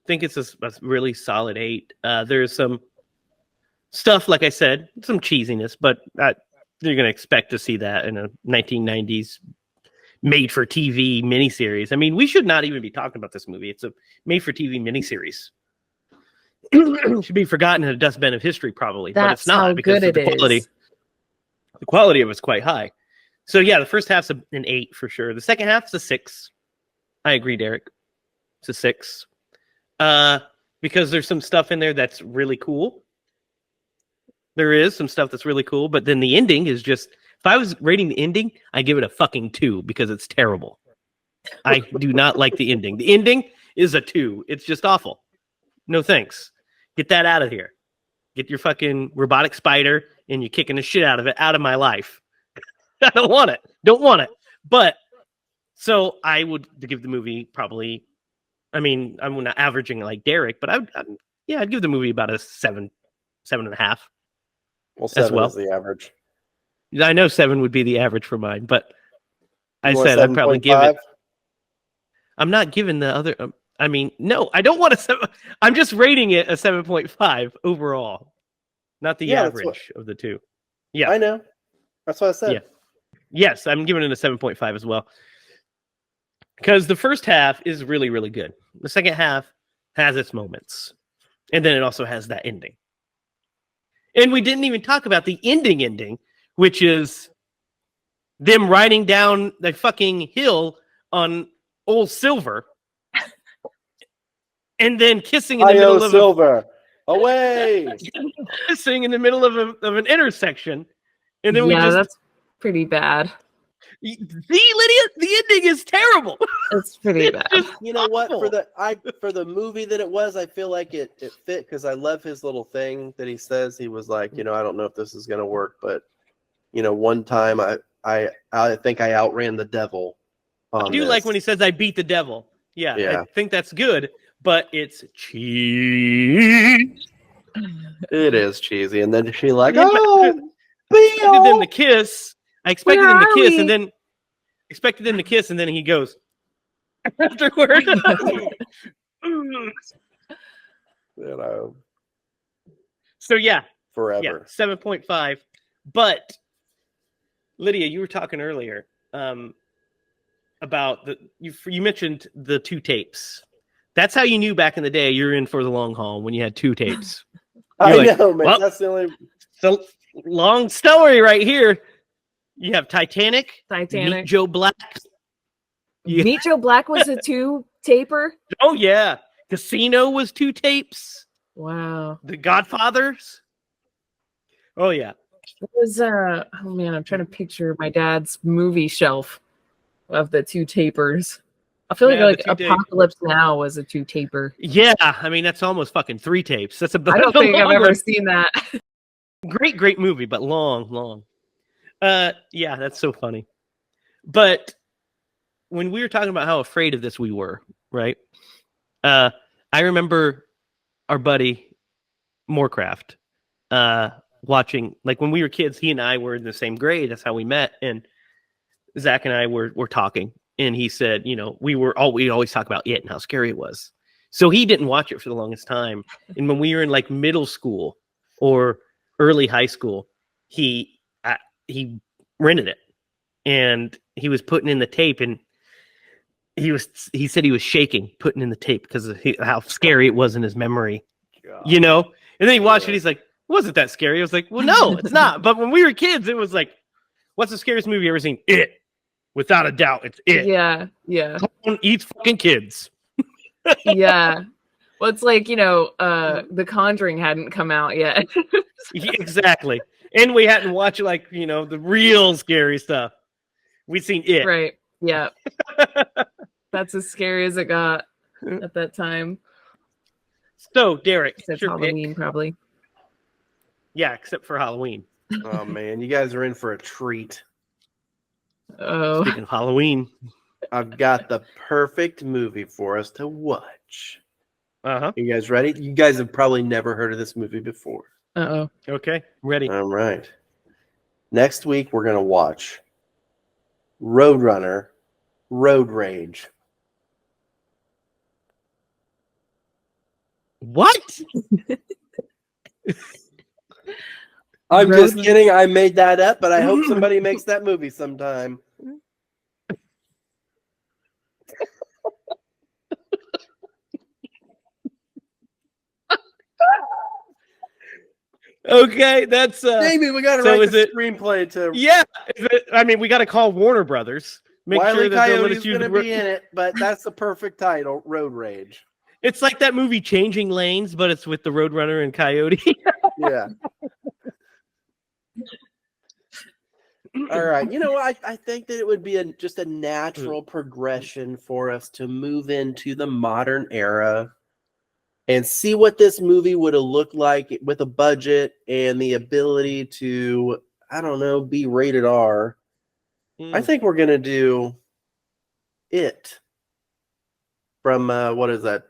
I think it's a really solid 8. There's some stuff, like I said, some cheesiness, but you're going to expect to see that in a 1990s made-for-TV miniseries. I mean, we should not even be talking about this movie. It's a made-for-TV miniseries. It should be forgotten in a dustbin of history, probably, but it's not because the quality of it's quite high. So yeah, the first half's an 8 for sure. The second half's a 6. I agree, Derek. It's a 6. Because there's some stuff in there that's really cool. There is some stuff that's really cool, but then the ending is just, if I was rating the ending, I give it a fucking 2 because it's terrible. I do not like the ending. The ending is a 2. It's just awful. No thanks. Get that out of here. Get your fucking robotic spider and you're kicking the shit out of it out of my life. I don't want it. Don't want it. But so I would give the movie probably, I mean, I'm not averaging like Derek, but I'd give the movie about a 7.5.
Well, 7 is the average.
I know 7 would be the average for mine, but I said I'd probably give it. I'm not giving the other. I mean, no, I don't want a 7. I'm just rating it a 7.5 overall, not the average of the two. Yeah,
I know. That's what I said.
Yeah. Yes, I'm giving it a 7.5 as well. Because the first half is really, really good. The second half has its moments. And then it also has that ending. And we didn't even talk about the ending, which is them riding down the fucking hill on Old Silver. And then kissing in the middle of
Silver. Away!
Kissing in the middle of an intersection. And then
that's pretty bad.
See, Lydia, the ending is terrible.
It's pretty bad.
You know what? For the movie that it was, I feel like it fit because I love his little thing that he says. He was like, I don't know if this is gonna work, but one time I think I outran the devil.
I do like when he says I beat the devil. Yeah. I think that's good, but it's cheese.
It is cheesy, and then she like,
I expected them to kiss. Expected them to kiss, and then he goes afterward. So yeah,
forever.
Yeah, 7.5. But Lydia, you were talking earlier about you mentioned the 2 tapes. That's how you knew back in the day you're in for the long haul when you had 2 tapes.
I know, man. Well, that's the only.
So long story right here. You have Titanic. Meet Joe Black.
Meet Joe Black was a 2-taper.
Oh yeah, Casino was 2 tapes.
Wow.
The Godfathers. Oh yeah.
It was oh man, I'm trying to picture my dad's movie shelf of the 2 tapers. I feel like Apocalypse Now was a 2-taper.
Yeah, I mean that's almost fucking 3 tapes. That's about.
I don't think I've ever seen that.
Great movie, but long. Yeah, that's so funny. But when we were talking about how afraid of this we were, right? I remember our buddy Morecraft watching, like when we were kids, he and I were in the same grade. That's how we met. And Zach and I were talking, and he said, we always talk about it and how scary it was. So he didn't watch it for the longest time. And when we were in like middle school or early high school, he rented it, and he was putting in the tape, and he said he was shaking putting in the tape because of how scary it was in his memory. God. And then he watched it. He's like, wasn't that scary? I was like, well, no, it's not. But when we were kids, it was like, what's the scariest movie you ever seen? It. Without a doubt, it's it.
Yeah.
Eats fucking kids.
Yeah. Well, it's like, The Conjuring hadn't come out yet.
Yeah, exactly. And we hadn't watched the real scary stuff. We'd seen it.
Right. Yeah. That's as scary as it got at that time.
So, Derek,
except Halloween, pick. Probably.
Yeah, except for Halloween.
Oh man, you guys are in for a treat.
Oh,
Speaking of Halloween,
I've got the perfect movie for us to watch. You guys ready? You guys have probably never heard of this movie before.
Okay, ready.
All right. Next week we're gonna watch Roadrunner, Road Rage.
What?
I'm just kidding. I made that up, but I hope somebody makes that movie sometime.
Okay, that's
Jamie, we got to write the screenplay to.
Yeah, I mean, we got to call Warner Brothers. Make
Wiley
sure that they'll let us
Coyote's
use
going to be in it, but that's the perfect title, Road Rage.
It's like that movie Changing Lanes, but it's with the Roadrunner and Coyote.
Yeah. All right. You know, I think that it would be just a natural progression for us to move into the modern era and see what this movie would have looked like with a budget and the ability to, I don't know, be rated R. I think we're going to do It from, what is that,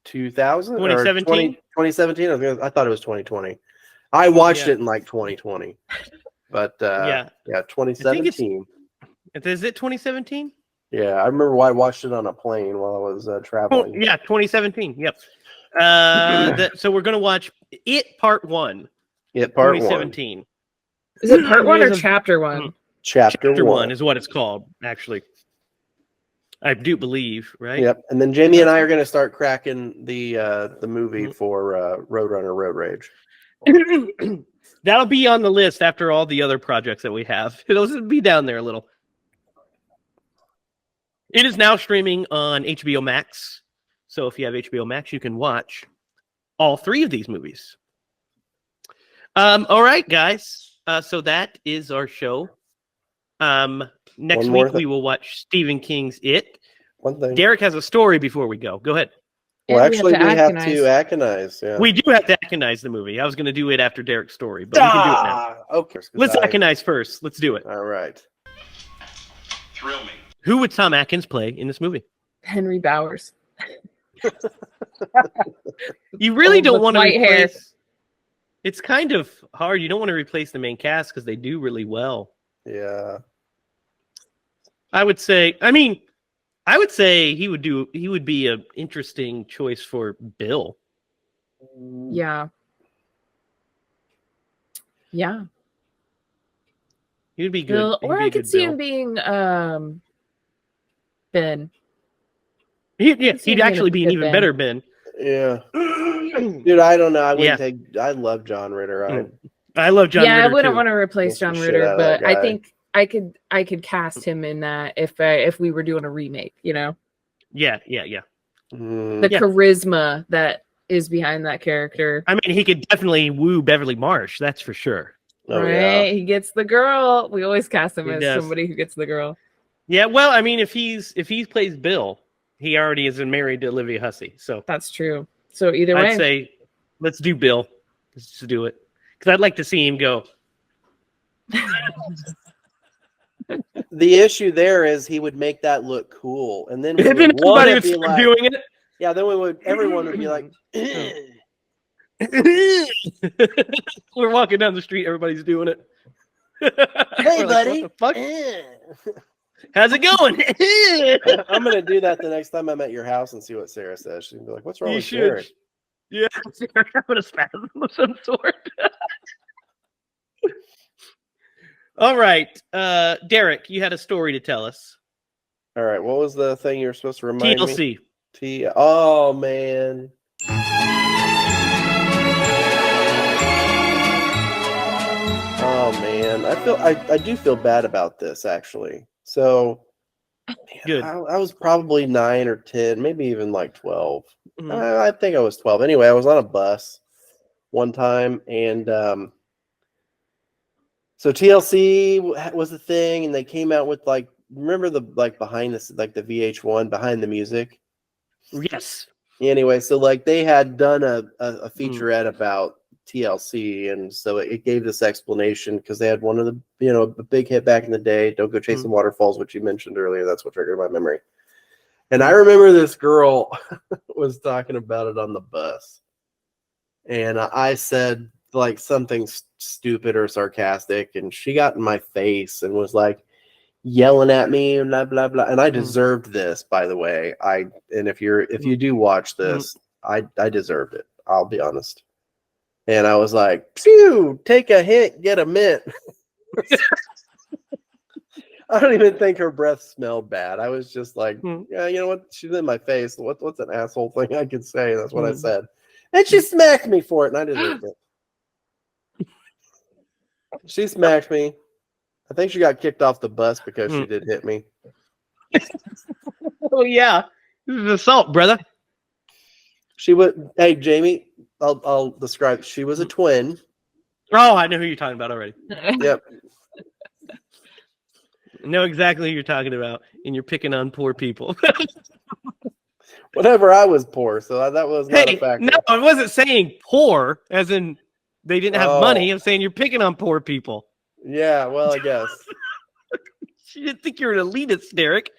2000?
2017?
2017? I thought it was 2020. I watched it in like 2020. But, yeah, 2017.
Is it 2017?
Yeah, I remember I watched it on a plane while I was traveling.
Oh, yeah, 2017. Yep. So we're going to watch It Part 1.
It Part
2017.
1.
Is it Part 1 or Chapter 1?
Chapter 1
is what it's called, actually. I do believe, right?
Yep. And then Jamie and I are going to start cracking the movie for Roadrunner Road Rage.
That'll be on the list after all the other projects that we have. It'll be down there a little. It is now streaming on HBO Max. So if you have HBO Max, you can watch all 3 of these movies. All right, guys. So that is our show. Next week, we will watch Stephen King's It.
One thing.
Derek has a story before we go. Go ahead.
Well, actually, we have to Aconize. Yeah.
We do have to Aconize the movie. I was going to do it after Derek's story, but we can do it now.
Okay.
Let's Aconize first. Let's do it.
All right.
Thrill me.
Who would Tom Atkins play in this movie?
Henry Bowers.
You really don't want to
replace... hair.
It's kind of hard. You don't want to replace the main cast because they do really well.
Yeah.
I would say he would be an interesting choice for Bill.
Yeah. Yeah.
He would be good.
Bill, or I could see him being Ben.
He'd actually be an even better Ben.
Yeah. Dude, I don't know. I love John Ritter.
I love John Ritter.
Yeah, I wouldn't want to replace John Ritter, but I think I could cast him in that if we were doing a remake, you know?
Yeah.
The charisma that is behind that character.
I mean, he could definitely woo Beverly Marsh, that's for sure.
Oh,
right?
yeah.
He gets the girl. We always cast him as somebody who gets the girl.
Yeah, well, I mean, if he plays Bill, he already is married to Olivia Hussey, so
that's true. So either way,
I'd say let's do Bill. Let's just do it because I'd like to see him go.
The issue there is he would make that look cool, and then
everybody would start doing it.
Yeah, then everyone would be like,
we're walking down the street, everybody's doing it.
Hey, buddy.
Like, what the fuck? How's it going?
I'm gonna do that the next time I'm at your house and see what Sarah says. She'll be like, "What's wrong with Derek?"
Yeah, Sarah having a spasm of some sort. All right, Derek, you had a story to tell us.
All right, what was the thing you were supposed to remind
me?
TLC. Oh man. Oh man, I do feel bad about this actually. So,
good.
I was probably 9 or 10, maybe even like 12. Mm-hmm. I think I was 12. Anyway, I was on a bus one time, and so TLC was the thing, and they came out with remember the behind this the VH1 behind the music.
Yes.
Anyway, so they had done a featurette about TLC, and so it gave this explanation because they had one of the, a big hit back in the day, Don't Go Chasing Waterfalls, which you mentioned earlier. That's what triggered my memory. And I remember this girl was talking about it on the bus, and I said like something stupid or sarcastic, and she got in my face and was like yelling at me and blah blah blah. And I deserved this, by the way. And if you do watch this, I deserved it. I'll be honest. And I was like, phew, take a hint, get a mint. I don't even think her breath smelled bad. I was just like, yeah, you know what? She's in my face. What's an asshole thing I could say? That's what I said. And she smacked me for it, and I deserved it. She smacked me. I think she got kicked off the bus because she did hit me.
Oh, yeah. This is assault, brother.
She would. Hey, Jamie, I'll describe. She was a twin.
Oh, I know who you're talking about already.
Yep.
I know exactly who you're talking about, and you're picking on poor people.
Whatever, I was poor, so that was not a factor.
No, I wasn't saying poor, as in they didn't have money. I'm saying you're picking on poor people.
Yeah, well, I guess.
She didn't think you're an elitist, Derek.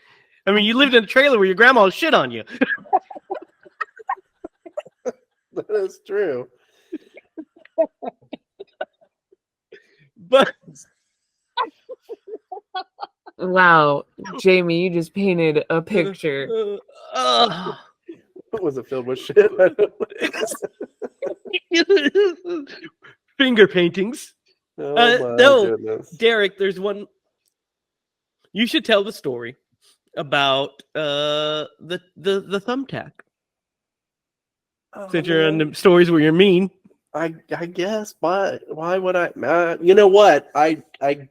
I mean, you lived in a trailer where your grandma shit on you.
That is true.
But
wow, Jamie, you just painted a picture.
What was it filled with shit?
Finger paintings.
Oh my goodness.
Derek, there's one. You should tell the story about the thumbtack. Since you're on the stories where you're mean.
I guess. Why would I? You know what? I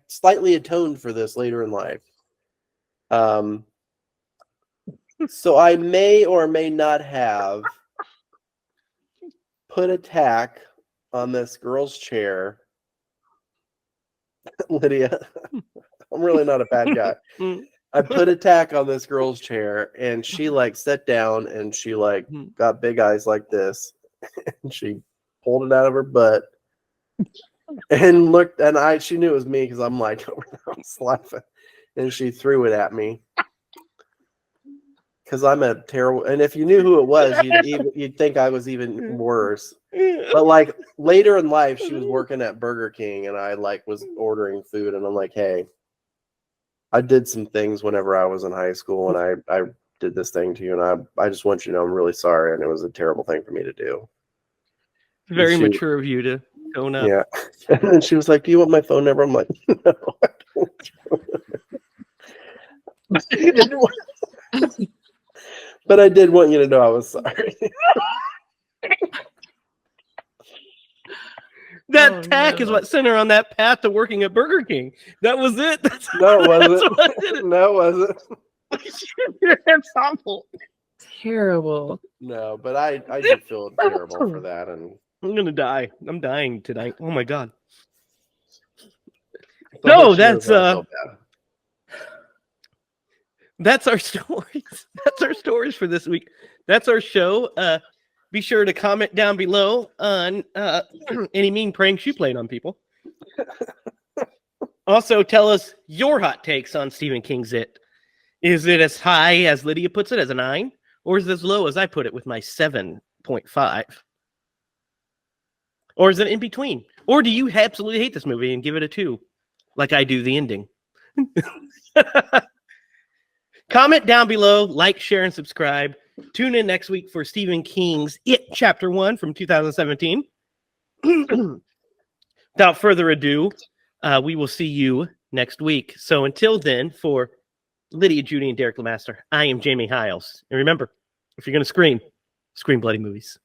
slightly atoned for this later in life. So I may or may not have put a tack on this girl's chair. Lydia, I'm really not a bad guy. I put a tack on this girl's chair, and she like sat down, and she like got big eyes like this, and she pulled it out of her butt and looked, and she knew it was me because I'm like, I was laughing, and she threw it at me because I'm a terrible. And if you knew who it was, you'd think I was even worse. But like later in life, she was working at Burger King, and I like was ordering food, and I'm like, hey, I did some things whenever I was in high school, and I did this thing to you, and I just want you to know I'm really sorry, and it was a terrible thing for me to do.
Very mature of you to own up.
Yeah. And then she was like, do you want my phone number? I'm like, no, I don't. But I did want you to know I was sorry.
That tack is what sent her on that path to working at Burger King. That was it.
No, it wasn't. No, it wasn't.
That's awful.
Terrible.
No, but I did feel terrible for that, and
I'm gonna die. I'm dying tonight. Oh my god. No, that's our stories. That's our stories for this week. That's our show. Be sure to comment down below on any mean pranks you played on people. Also, tell us your hot takes on Stephen King's It. Is it as high as Lydia puts it, as a 9? Or is it as low as I put it with my 7.5? Or is it in between? Or do you absolutely hate this movie and give it a 2? Like I do the ending. Comment down below, like, share, and subscribe. Tune in next week for Stephen King's It Chapter 1 from 2017. Without further ado, we will see you next week. So until then, for Lydia, Judy, and Derek Lemaster, I am Jamie Hiles. And remember, if you're going to scream bloody movies.